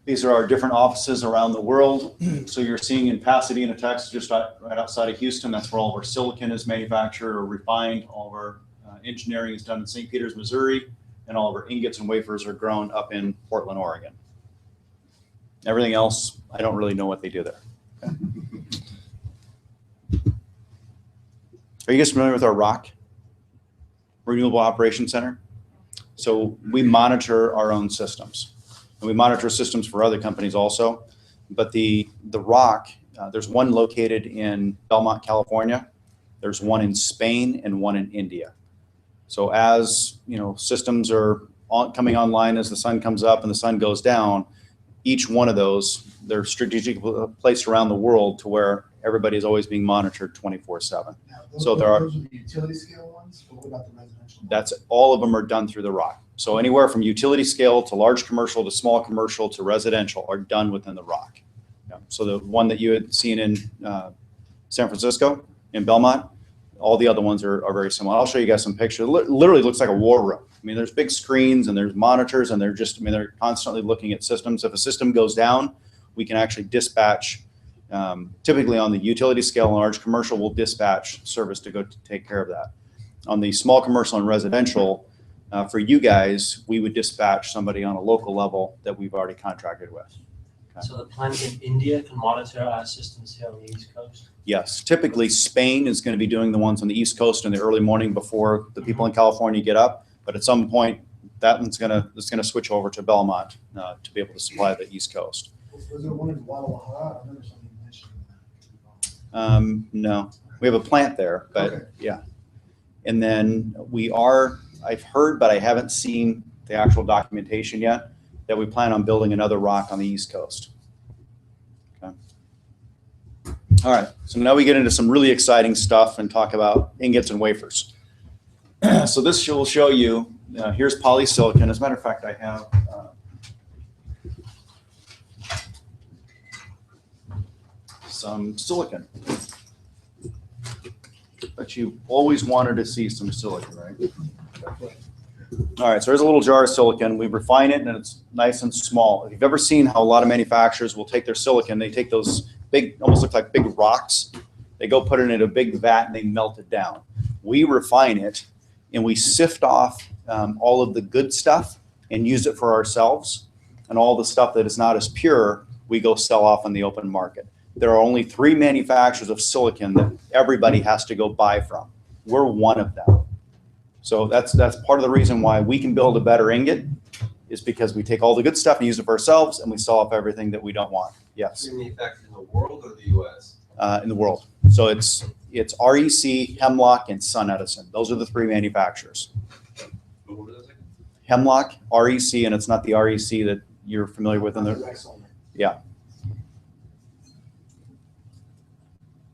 These are our different offices around the world. So you're seeing in Pasadena, Texas, just right outside of Houston, that's where all of our silicon is manufactured or refined. All of our engineering is done in St. Peters, Missouri, and all of our ingots and wafers are grown up in Portland, Oregon. Everything else, I don't really know what they do there. Okay. Are you guys familiar with our ROC, Renewable Operations Center? So we monitor our own systems. And we monitor systems for other companies also. But the ROC, there's one located in Belmont, California. There's one in Spain and one in India. So as systems are coming online as the sun comes up and the sun goes down, each one of those, they're strategically placed around the world to where everybody is always being monitored 24/7. So there are. Those are the utility scale ones, or what about the residential? That's all of them are done through the ROC. So anywhere from utility scale to large commercial to small commercial to residential are done within the ROC. Yeah. So the one that you had seen in San Francisco, in Belmont, all the other ones are very similar. I'll show you guys some pictures. Literally looks like a war room. I mean, there's big screens and there's monitors and they're constantly looking at systems. If a system goes down, we can actually dispatch, typically on the utility scale and large commercial, we'll dispatch service to go to take care of that. On the small commercial and residential, for you guys, we would dispatch somebody on a local level that we've already contracted with. Okay. So the plant in India can monitor our systems here on the East Coast? Yes, typically Spain is going to be doing the ones on the East Coast in the early morning before the people in California get up. But at some point, that one's it's going to switch over to Belmont to be able to supply the East Coast. Was there one in Guadalajara? I remember something mentioned. No, we have a plant there, but Okay. yeah. And then I've heard, but I haven't seen the actual documentation yet, that we plan on building another rock on the East Coast. Okay. All right, so now we get into some really exciting stuff and talk about ingots and wafers. So this will show you, here's polysilicon. As a matter of fact, I have some silicon. But you always wanted to see some silicon, right? All right, so there's a little jar of silicon. We refine it and it's nice and small. If you've ever seen how a lot of manufacturers will take their silicon, they take those big, almost look like big rocks. They go put it in a big vat and they melt it down. We refine it and we sift off all of the good stuff and use it for ourselves. And all the stuff that is not as pure, we go sell off on the open market. There are only 3 manufacturers of silicon that everybody has to go buy from. We're one of them. So that's part of the reason why we can build a better ingot, is because we take all the good stuff and use it for ourselves and we sell off everything that we don't want. Yes. Manufactured in the world or the U.S.? In the world. So it's REC, Hemlock, and Sunedison. Those are the 3 manufacturers. What was it? Hemlock, REC, and it's not the REC that you're familiar with in the, yeah.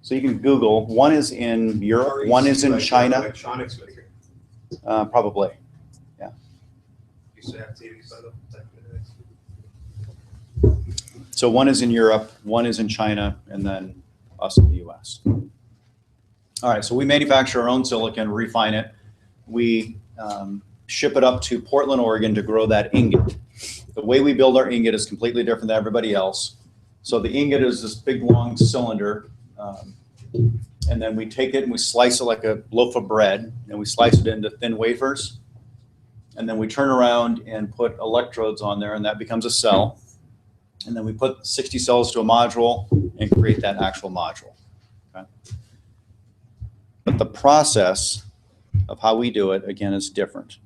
So you can Google, one is in Europe, one is in China. Electronics maker. Probably, yeah. Used to have TVs by the So one is in Europe, one is in China, and then us in the US. All right, so we manufacture our own silicon, refine it. We ship it up to Portland, Oregon to grow that ingot. The way we build our ingot is completely different than everybody else. So the ingot is this big long cylinder, and then we take it and we slice it like a loaf of bread, and we slice it into thin wafers. And then we turn around and put electrodes on there, and that becomes a cell. And then we put 60 cells to a module and create that actual module. Okay? But the process of how we do it, again, is different.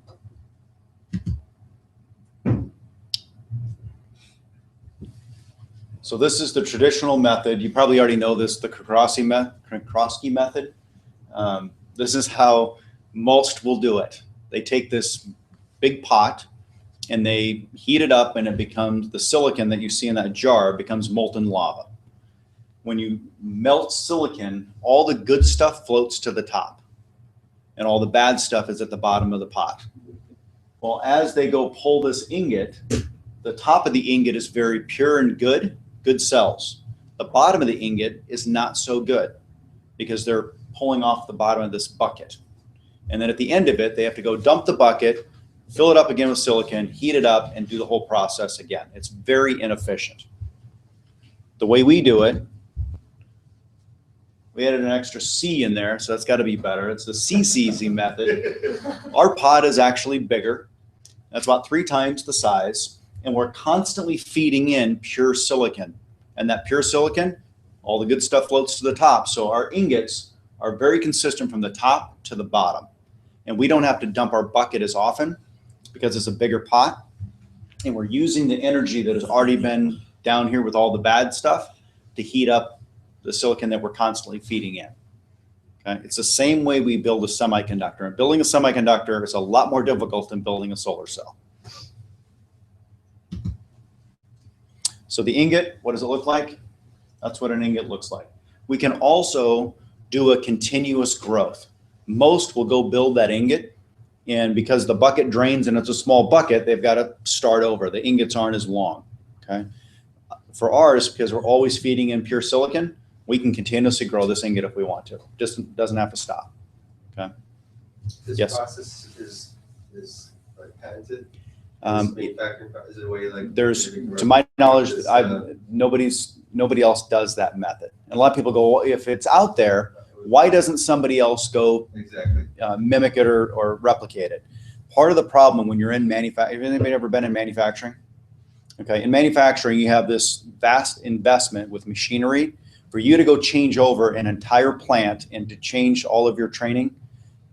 So this is the traditional method. You probably already know this, the Krosky method. This is how most will do it. They take this big pot and they heat it up, and it becomes, the silicon that you see in that jar becomes molten lava. When you melt silicon, all the good stuff floats to the top and all the bad stuff is at the bottom of the pot. Well, as they go pull this ingot, the top of the ingot is very pure and good cells. The bottom of the ingot is not so good because they're pulling off the bottom of this bucket. And then at the end of it, they have to go dump the bucket, fill it up again with silicon, heat it up, and do the whole process again. It's very inefficient. The way we do it, we added an extra C in there, so that's got to be better. It's the CCZ method. Our pot is actually bigger. That's about 3 times the size. And we're constantly feeding in pure silicon. And that pure silicon, all the good stuff floats to the top. So our ingots are very consistent from the top to the bottom. And we don't have to dump our bucket as often because it's a bigger pot. And we're using the energy that has already been down here with all the bad stuff to heat up the silicon that we're constantly feeding in. Okay? It's the same way we build a semiconductor. And building a semiconductor is a lot more difficult than building a solar cell. So the ingot, what does it look like? That's what an ingot looks like. We can also do a continuous growth. Most will go build that ingot, and because the bucket drains and it's a small bucket, they've got to start over. The ingots aren't as long, okay? For ours, because we're always feeding in pure silicon, we can continuously grow this ingot if we want to. Just doesn't have to stop. This Yes. process is like patented? Um, Manufacturing, is it a way like? There's, to my knowledge, nobody else does that method. And a lot of people go, well, if it's out there, why doesn't somebody else go Exactly. mimic it or replicate it? Part of the problem when you're in manufacturing, anybody ever been in manufacturing? Okay, in manufacturing, you have this vast investment with machinery. For you to go change over an entire plant and to change all of your training,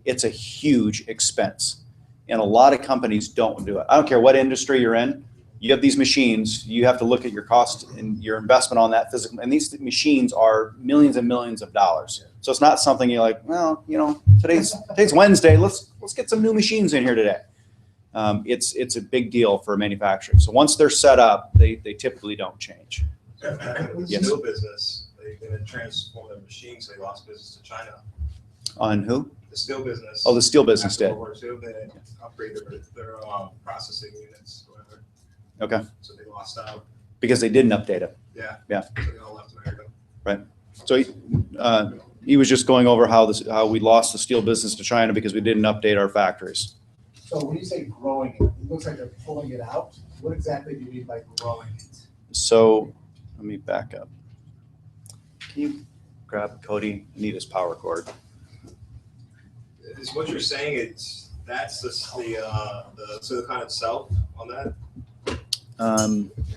it's a huge expense. And a lot of companies don't do it. I don't care what industry you're in. You have these machines, you have to look at your cost and your investment on that physical. And these machines are millions and millions of dollars. So it's not something you're like, well, you know, today's Wednesday. Let's get some new machines in here today. It's a big deal for manufacturing. So once they're set up, they typically don't change. The Yes. steel business, they're going to transform their machines. They lost business to China. On who? The steel business. Oh, the steel business after did. World War II, they upgraded their processing units, whatever. Okay. So they lost out. Because they didn't update it. Yeah. Yeah. So they all left America. Right. So he was just going over how we lost the steel business to China because we didn't update our factories. So when you say growing it, it looks like they're pulling it out. What exactly do you mean by growing it? So let me back up. Can you grab Cody? I need his power cord. Is what you're saying? That's the silicon itself on that.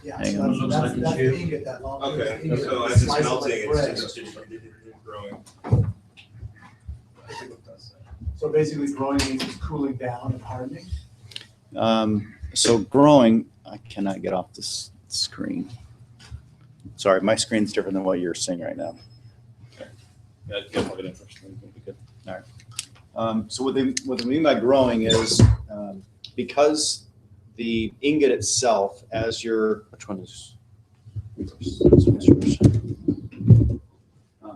Yeah, Hang so on. that's the ingot, that long. Okay. ingot, So you as it's slice it like melting, bread. it's just growing. So basically growing means it's cooling down and hardening? So growing, I cannot get off this screen. Sorry, my screen's different than what you're seeing right now. Okay. Yeah, you can plug it in first. That'd be good. All right. So what they mean by growing is because the ingot itself, as your, which one is?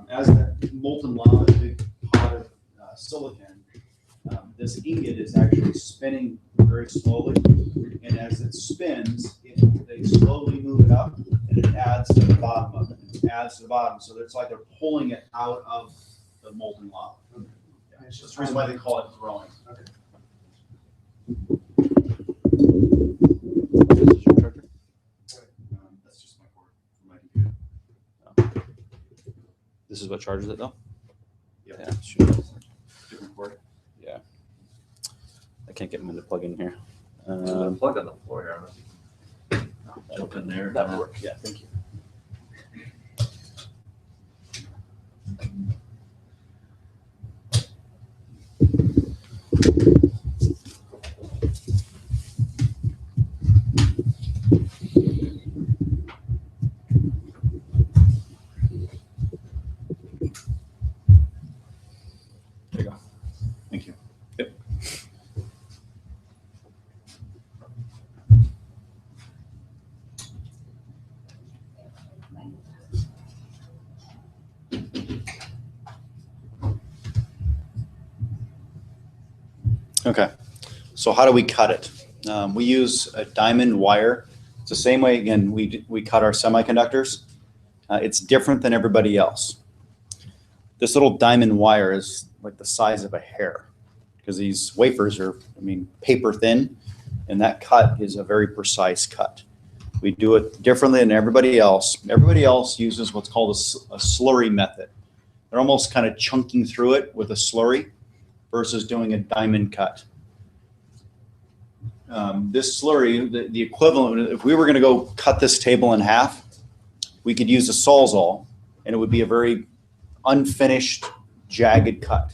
As that molten lava, big pot of silicon, this ingot is actually spinning very slowly, and as it spins, they slowly move it up, and it adds to the bottom of it. It adds to the bottom, so it's like they're pulling it out of the molten lava. Yeah. That's the reason why they call it growing. Okay. This is your charger? That's just my cord for my computer. This is what charges it though? Yeah. Sure. Different cord. Yeah. I can't get them to plug in here. Plug on the floor here. Jump in there. That would work. Yeah, thank you. There you go. Thank you. Yep. Okay, so how do we cut it? We use a diamond wire. It's the same way, again, we cut our semiconductors. It's different than everybody else. This little diamond wire is like the size of a hair because these wafers are, paper thin, and that cut is a very precise cut. We do it differently than everybody else. Everybody else uses what's called a slurry method. They're almost kind of chunking through it with a slurry versus doing a diamond cut. This slurry, the equivalent, if we were going to go cut this table in half, we could use a Sawzall, and it would be a very unfinished, jagged cut.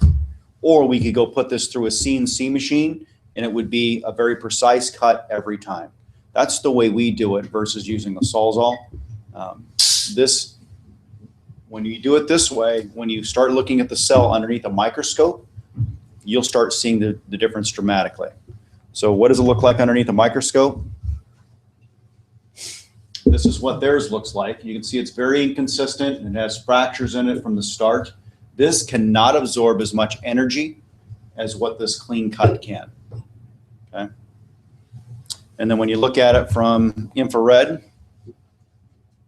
Or we could go put this through a CNC machine, and it would be a very precise cut every time. That's the way we do it versus using a Sawzall. When you do it this way, when you start looking at the cell underneath a microscope, you'll start seeing the difference dramatically. So what does it look like underneath a microscope? This is what theirs looks like. You can see it's very inconsistent and it has fractures in it from the start. This cannot absorb as much energy as what this clean cut can. Okay. And then when you look at it from infrared,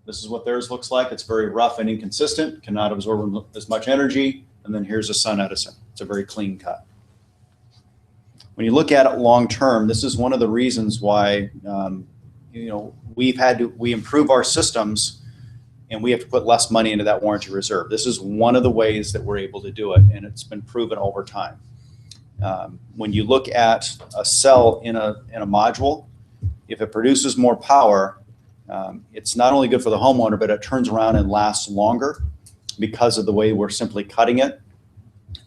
this is what theirs looks like. It's very rough and inconsistent, cannot absorb as much energy and then here's a Sunedison. It's a very clean cut. When you look at it long term, this is one of the reasons why we improve our systems, and we have to put less money into that warranty reserve. This is one of the ways that we're able to do it, and it's been proven over time. When you look at a cell in a module, if it produces more power, it's not only good for the homeowner, but it turns around and lasts longer because of the way we're simply cutting it.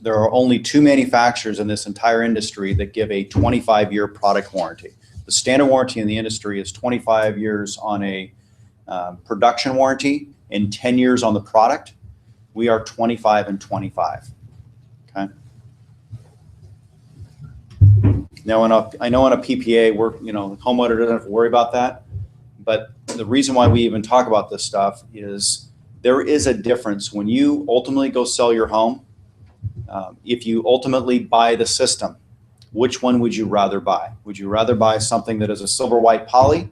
There are only 2 manufacturers in this entire industry that give a 25-year product warranty. The standard warranty in the industry is 25 years on a production warranty and 10 years on the product. We are 25 and 25. Okay. Now, I know on a PPA, the homeowner doesn't have to worry about that. But the reason why we even talk about this stuff is there is a difference when you ultimately go sell your home. If you ultimately buy the system, which one would you rather buy? Would you rather buy something that is a silver white poly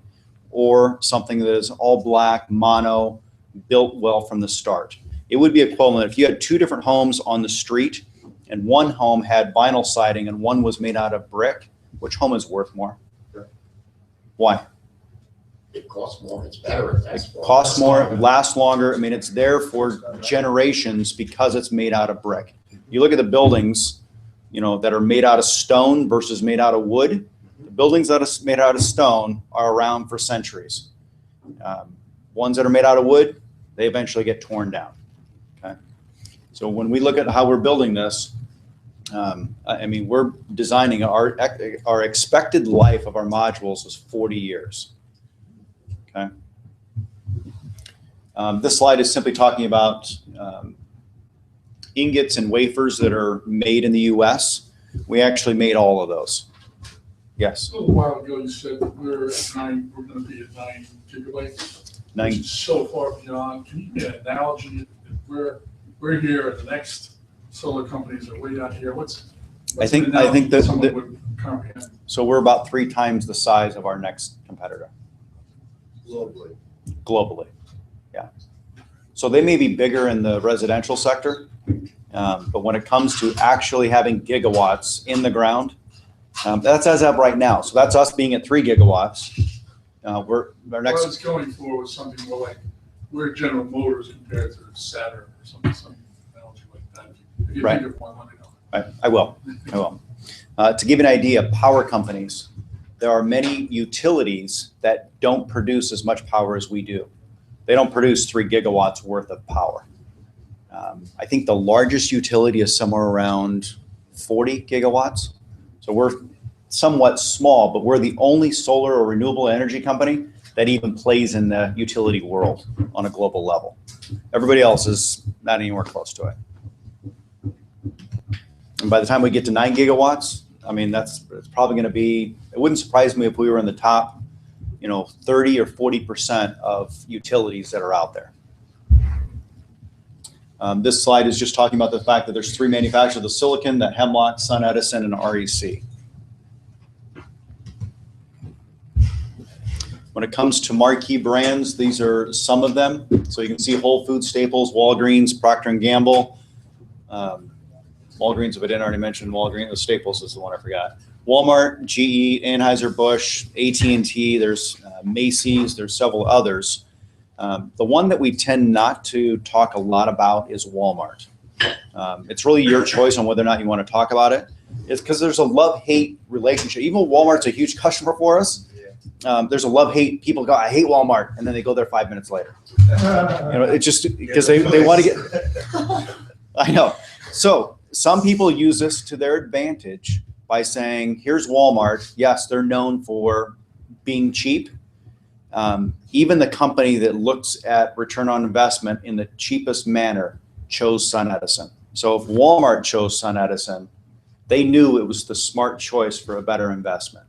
or something that is all black, mono, built well from the start? It would be equivalent if you had 2 different homes on the street and one home had vinyl siding and one was made out of brick. Which home is worth more? Why? It costs more, it's better. It costs more, it lasts longer. I mean, it's there for generations because it's made out of brick. You look at the buildings, that are made out of stone versus made out of wood. The buildings that are made out of stone are around for centuries. Ones that are made out of wood, they eventually get torn down. Okay. So when we look at how we're building this, we're designing our expected life of our modules is 40 years. Okay. This slide is simply talking about ingots and wafers that are made in the U.S. We actually made all of those. Yes. A little while ago, you said we're going to be at 9 gigabytes. 9. Which is so far beyond. Can you give me an analogy? If we're here, and the next solar companies are way down here. I think that someone would comprehend. So we're about 3 times the size of our next competitor. Globally, yeah. So they may be bigger in the residential sector, but when it comes to actually having gigawatts in the ground, that's as of right now. So that's us being at 3 gigawatts. Our next. What I was going for was something more like we're General Motors compared to Saturn or some analogy like that. If you think of one, let me know. I will. To give you an idea, power companies, there are many utilities that don't produce as much power as we do. They don't produce 3 gigawatts worth of power. I think the largest utility is somewhere around 40 gigawatts. So we're somewhat small, but we're the only solar or renewable energy company that even plays in the utility world on a global level. Everybody else is not anywhere close to it. And by the time we get to 9 gigawatts, it's probably going to be, it wouldn't surprise me if we were in the top, 30 or 40% of utilities that are out there. This slide is just talking about the fact that there's 3 manufacturers, the silicon, the Hemlock, Sunedison, and REC. When it comes to marquee brands, these are some of them. So you can see Whole Foods, Staples, Walgreens, Procter & Gamble. Walgreens, if I didn't already mention Walgreens, Staples is the one I forgot. Walmart, GE, Anheuser-Busch, AT&T, there's Macy's, there's several others. The one that we tend not to talk a lot about is Walmart. It's really your choice on whether or not you want to talk about it. It's because there's a love-hate relationship. Even though Walmart's a huge customer for us, there's a love-hate. People go, I hate Walmart, and then they go there 5 minutes later. It's just because they want to get, I know. So some people use this to their advantage by saying, here's Walmart. Yes, they're known for being cheap. Even the company that looks at return on investment in the cheapest manner chose Sunedison. So if Walmart chose Sunedison, they knew it was the smart choice for a better investment.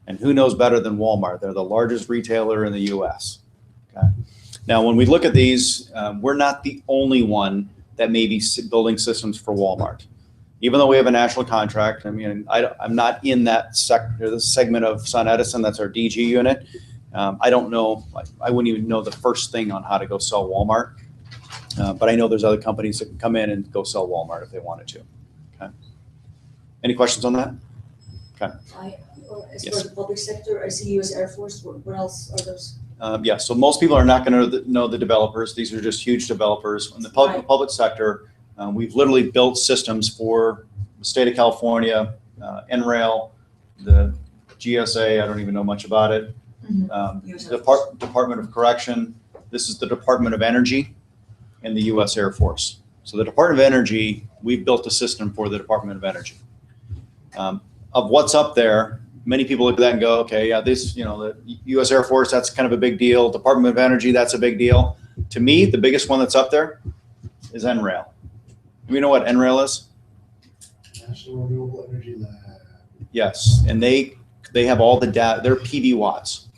And who knows better than Walmart? They're the largest retailer in the U.S. Okay. Now, when we look at these, we're not the only one that may be building systems for Walmart. Even though we have a national contract, I'm not in that sector, the segment of Sunedison, that's our DG unit. I don't know, I wouldn't even know the first thing on how to go sell Walmart. But I know there's other companies that can come in and go sell Walmart if they wanted to. Okay. Any questions on that? Okay. As Yes. for the public sector, I see U.S. Air Force. What else are those? Yeah, so most people are not going to know the developers. These are just huge developers. In the public sector, we've literally built systems for the state of California, NRail, the GSA, I don't even know much about it, Department of Correction. This is the Department of Energy and the U.S. Air Force. So the Department of Energy, we've built a system for the Department of Energy. Of what's up there, many people look at that and go, okay, yeah, this, you know, the U.S. Air Force, that's kind of a big deal. Department of Energy, that's a big deal. To me, the biggest one that's up there is NRail. Do we know what NRail is? National Renewable Energy Lab. Yes, and they have all the data. They're PV watts.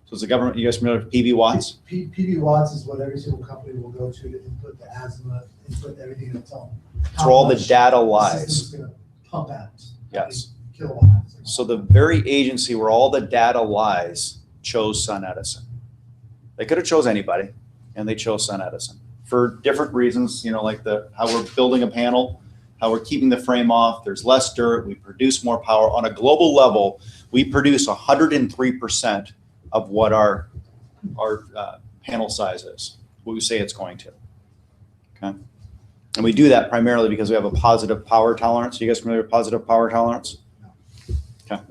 So it's the government. You guys familiar with PV watts? PV watts is what every single company will go to input the azimuth, input everything and tell them. It's where all the data lies. The system's going to pump out. Yes. Kilowatt. So the very agency where all the data lies chose Sunedison. They could have chose anybody, and they chose Sunedison for different reasons. You know, like how we're building a panel, how we're keeping the frame off. There's less dirt. We produce more power on a global level. We produce 103% of what our panel size is. What we say it's going to. Okay, and we do that primarily because we have a positive power tolerance. You guys familiar with positive power tolerance? Okay.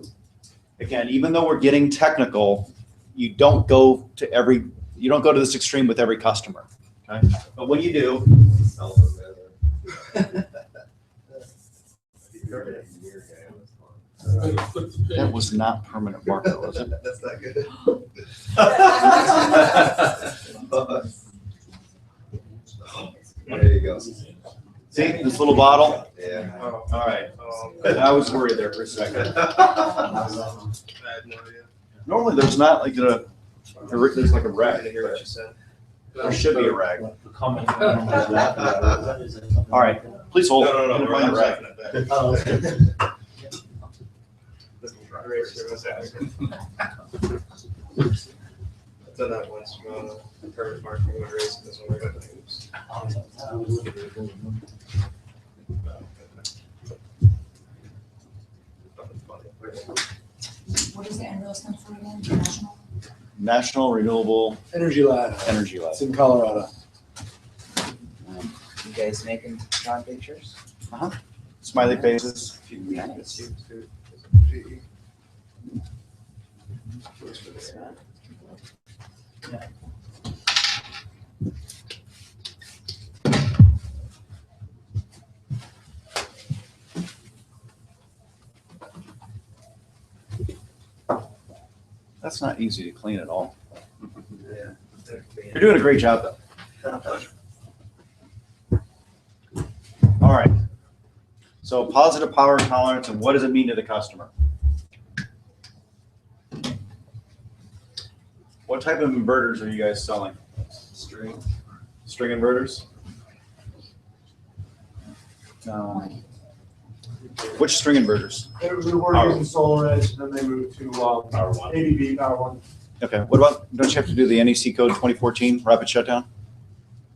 Again, even though we're getting technical, you don't go to this extreme with every customer. Okay. But when you do, that was not permanent marker, was it? That's not good. There you go. See this little bottle? Yeah. All right. I was worried there for a second. I had no idea. Normally, there's not like there's like a I rag. didn't hear what you said. There should be a rag. The comment. All right. Please hold. No, I'm gonna we're find not the rag. checking it back. Oh, okay. Eraser was asking. I've done that once, a permit marking would erase this one, I got the oops. What does the NRail stand for again? National? National Renewable Energy Lab. Energy Lab. It's in Colorado. You guys making drawing pictures? Smiley faces. Nice. That's not easy to clean at all. You're doing a great job, though. All right. So positive power tolerance, and what does it mean to the customer? What type of inverters are you guys selling? String inverters? Which string inverters? We were using Solar Edge, and then they moved to ABB Power One. Okay. What about, don't you have to do the NEC code 2014 rapid shutdown?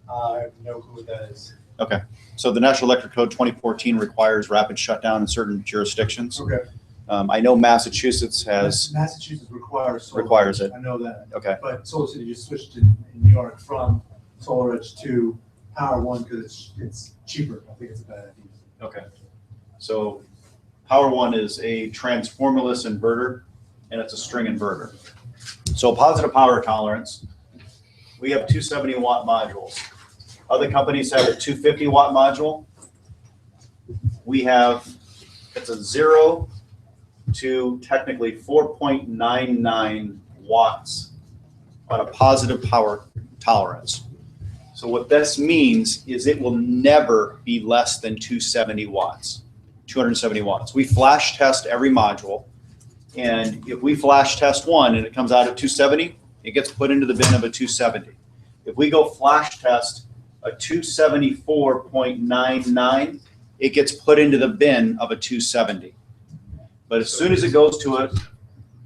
I have no clue what that is. Okay. So the National Electric Code 2014 requires rapid shutdown in certain jurisdictions. Okay. I know Massachusetts Massachusetts requires it. I know that. Okay. But Solar City just switched in New York from Solar Edge to Power One because it's cheaper. I think it's a bad idea. Okay. So Power One is a transformerless inverter, and it's a string inverter. So positive power tolerance, we have 270 watt modules. Other companies have a 250 watt module. We have, it's a 0 to technically 4.99 watts on a positive power tolerance. So what this means is it will never be less than 270 watts, 270 watts. We flash test every module, and if we flash test one and it comes out at 270, it gets put into the bin of a 270. If we go flash test a 274.99, it gets put into the bin of a 270. But as soon as it goes to a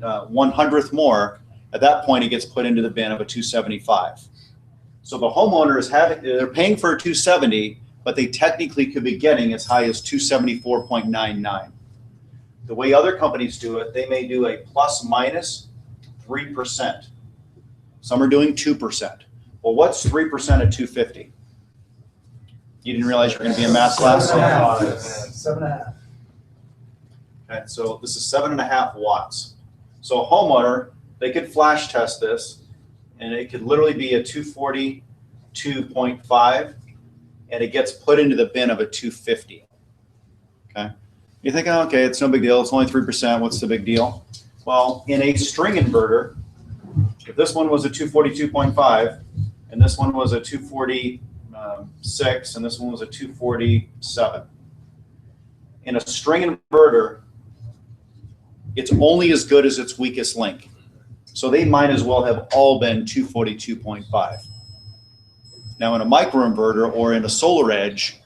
100th more, at that point it gets put into the bin of a 275. So the homeowner is they're paying for a 270, but they technically could be getting as high as 274.99. The way other companies do it, they may do a plus minus 3%. Some are doing 2%. Well, what's 3% of 250? You didn't realize you were going to be in math class? 7.5. Okay, so this is 7.5 watts. So a homeowner, they could flash test this, and it could literally be a 242.5, and it gets put into the bin of a 250. Okay, you're thinking, okay, it's no big deal. It's only 3%. What's the big deal? Well, in a string inverter, if this one was a 242.5, and this one was a 246, and this one was a 247. In a string inverter, it's only as good as its weakest link. So they might as well have all been 242.5. Now in a microinverter or in a solar edge,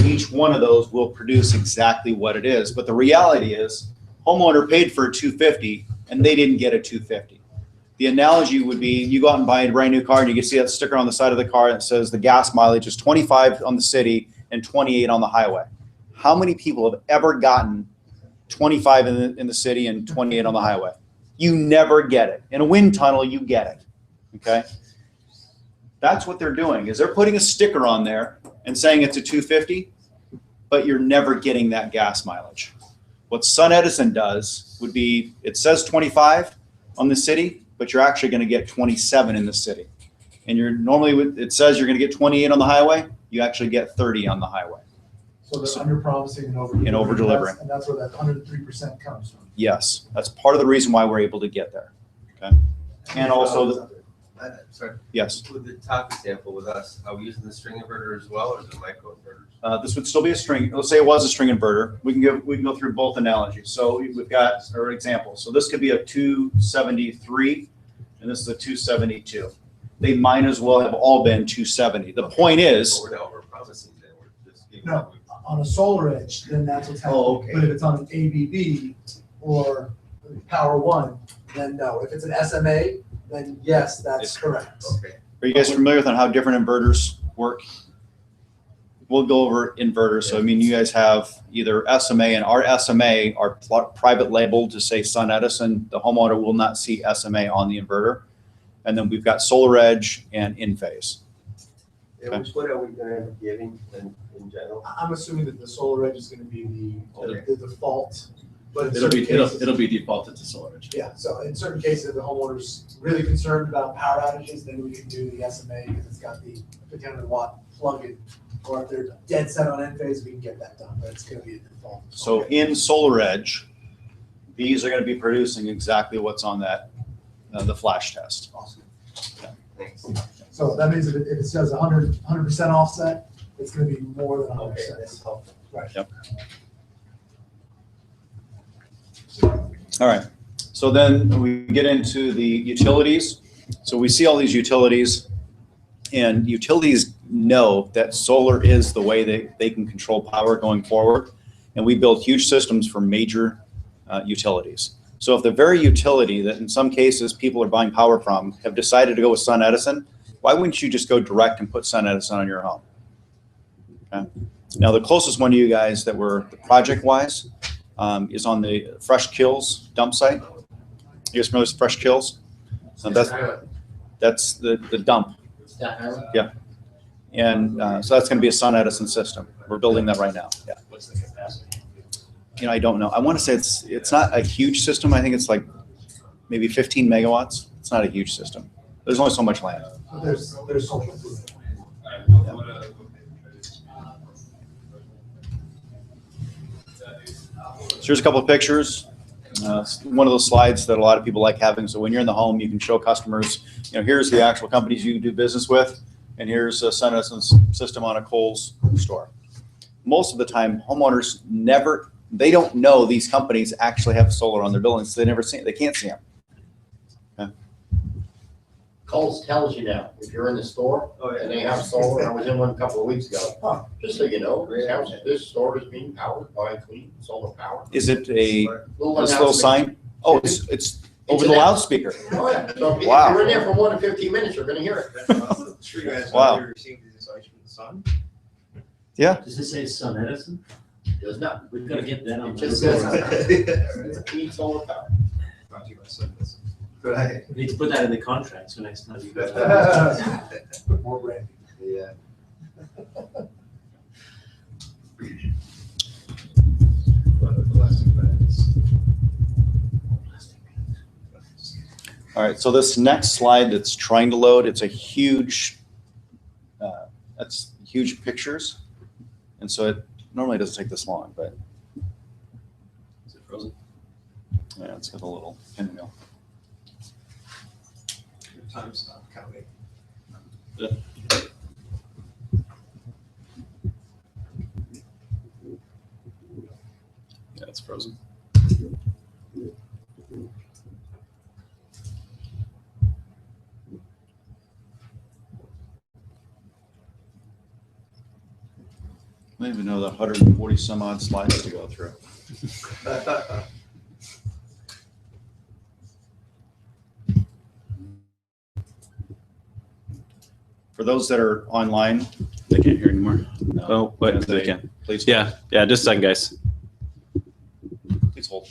each one of those will produce exactly what it is. But the reality is, homeowner paid for a 250 and they didn't get a 250. The analogy would be you go out and buy a brand new car and you can see that sticker on the side of the car that says the gas mileage is 25 on the city and 28 on the highway. How many people have ever gotten 25 in the city and 28 on the highway? You never get it. In a wind tunnel, you get it, okay? That's what they're doing, is they're putting a sticker on there and saying it's a 250, but you're never getting that gas mileage. What Sunedison does would be, it says 25 on the city, but you're actually going to get 27 in the city. And you're normally, it says you're going to get 28 on the highway, you actually get 30 on the highway. So they're under promising and over delivering. And over delivering. And that's where that 103% comes from. Yes, that's part of the reason why we're able to get there. Okay. And also, Sorry. yes. With the top example with us, are we using the string inverter as well, or is it microinverters? This would still be a string. Let's say it was a string inverter. We can go through both analogies. So we've got our example. So this could be a 273, and this is a 272. They might as well have all been 270. The point is, We're not over-promising then, we're just giving No, on a solar edge, then that's what's happening. Oh, okay. But if it's on an ABB or Power One, then no. If it's an SMA, then yes, that's correct. Okay. are you guys familiar with how different inverters work? We'll go over inverters. So I mean, you guys have either SMA, and our SMA are private labeled to say Sunedison. The homeowner will not see SMA on the inverter. And then we've got Solar Edge and In-Phase. And which one are we going to end up giving in general? I'm assuming that the solar edge is going to be the default. But in It'll be certain cases- it'll be defaulted to Solar Edge. Yeah, so in certain cases, if the homeowner's really concerned about power outages, then we can do the SMA because it's got the 1500-watt plug-in. Or if they're dead set on Enphase, we can get that done, but it's going to be a default. So in Solar Edge, these are going to be producing exactly what's on that, the flash test. Awesome. Thanks. So that means if it says 100% offset, it's going to be more than 100%. Okay, that's helpful. Right. Yep. All right. So then we get into the utilities. So we see all these utilities, and utilities know that solar is the way they can control power going forward. And we build huge systems for major utilities. So if the very utility that in some cases people are buying power from have decided to go with Sunedison, why wouldn't you just go direct and put Sunedison on your home? Okay. Now the closest one to you guys that were project-wise is on the Fresh Kills dump site. You guys familiar with Fresh Kills? So that's the dump. Yeah. And so that's going to be a Sunedison system. We're building that right now. Yeah. What's the capacity? You know, I don't know. I want to say it's not a huge system. I think it's like maybe 15 megawatts. It's not a huge system. There's only so much land. But there's so much. So here's a couple of pictures. One of those slides that a lot of people like having. So when you're in the home, you can show customers, you know, here's the actual companies you do business with, and here's a Sunedison's system on a Kohl's store. Most of the time, homeowners they don't know these companies actually have solar on their buildings. So they never see it. They can't see them. Okay. Kohl's tells you now, if you're in the store and they have solar, I was in one a couple of weeks ago. Just so you know, this store is being powered by clean solar power. Is it a little sign? Oh, it's over the loudspeaker. Oh, yeah. So if Wow. you're in there for more than 15 minutes, you're gonna hear it. Sure you guys Wow. know you're receiving this ice from the sun? Yeah. Does it say Sunedison? Does not. We've got to get that on. It the just list. says it's a clean solar power. Brought to you by Sunedison. Right. We need to put that in the contract, so next time you go. More brand. Yeah. Plastic bags. All right, so this next slide that's trying to load, it's a huge, that's huge pictures. And so it normally doesn't take this long, but. Is it frozen? Yeah, it's got a little pinwheel. Your time stop counting. Yeah. Yeah, it's frozen. I don't even know the 140 some odd slides to go through. For those that are online, They can't hear anymore. no, Oh, but and they can. Please. Yeah, just a second, guys. Please hold.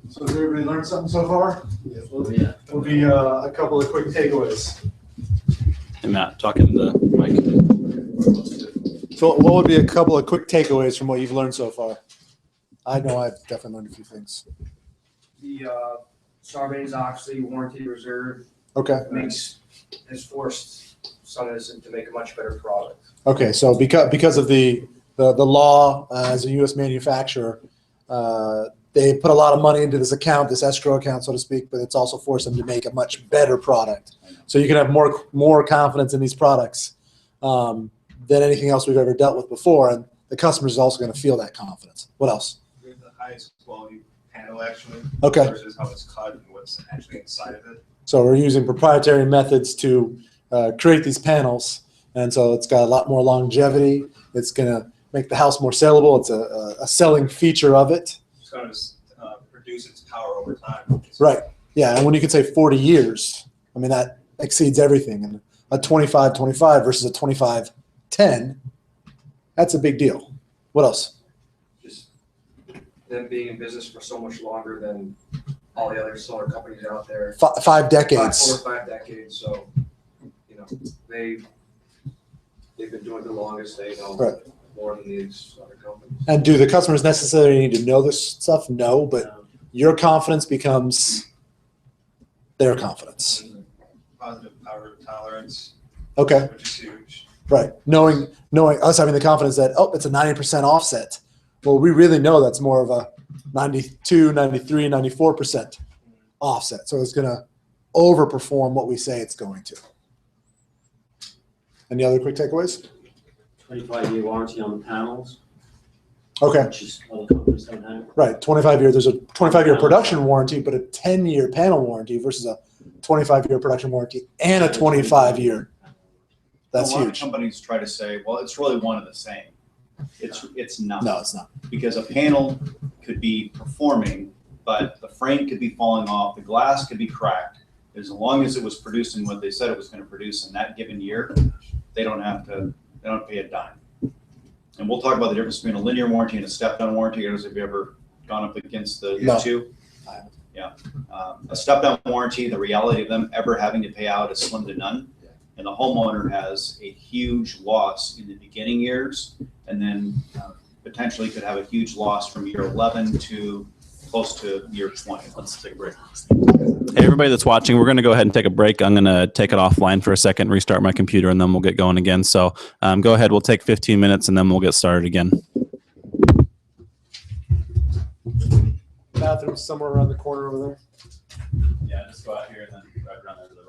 So has everybody learned something so far? Yeah. Will be a couple of quick takeaways. Hey, Matt, talking to the mic. So what would be a couple of quick takeaways from what you've learned so far? I know I've definitely learned a few things. The Sarbanes-Oxley warranty reserve Okay. has forced Sunedison to make a much better product. Okay, so because of the law as a U.S. manufacturer, they put a lot of money into this account, this escrow account, so to speak, but it's also forced them to make a much better product. So you can have more confidence in these products than anything else we've ever dealt with before, and the customer is also going to feel that confidence. What else? We have the highest quality panel actually. Okay. Versus how it's cut and what's actually inside of it. So we're using proprietary methods to create these panels, and so it's got a lot more longevity. It's going to make the house more sellable. It's a selling feature of it. It's going to produce its power over time. Right. Yeah, and when you can say 40 years, I mean, that exceeds everything. And a 25-25 versus a 25-10, that's a big deal. What else? Just them being in business for so much longer than all the other solar companies out there. 5 decades. 4 or 5 decades. So, they've been doing it the longest. They know Right. more than these other companies. And do the customers necessarily need to know this stuff? No, but your confidence becomes their confidence. Positive power tolerance. Okay. Which is huge. Right. Knowing us having the confidence that, oh, it's a 90% offset. Well, we really know that's more of a 92, 93, 94% offset. So it's going to overperform what we say it's going to. Any other quick takeaways? 25-year warranty on the panels. Okay. Which is other companies don't have. Right. 25 year. There's a 25-year production warranty, but a 10-year panel warranty versus a 25-year production warranty and a 25-year. That's a lot huge. Of companies try to say, well, it's really one of the same. It's not. No, it's not. Because a panel could be performing, but the frame could be falling off, the glass could be cracked. As long as it was producing what they said it was going to produce in that given year, they don't pay a dime. And we'll talk about the difference between a linear warranty and a step-down warranty. Have you ever gone up against the two? Yeah. A step-down warranty, the reality of them ever having to pay out is slim to none. And the homeowner has a huge loss in the beginning years, and then potentially could have a huge loss from year 11 to close to year 20. Let's take a break. Hey, everybody that's watching, we're going to go ahead and take a break. I'm going to take it offline for a second, restart my computer, and then we'll get going again. So go ahead. We'll take 15 minutes, and then we'll get started again. Bathroom's somewhere around the corner over there. Yeah, just go out here and then drive around there to the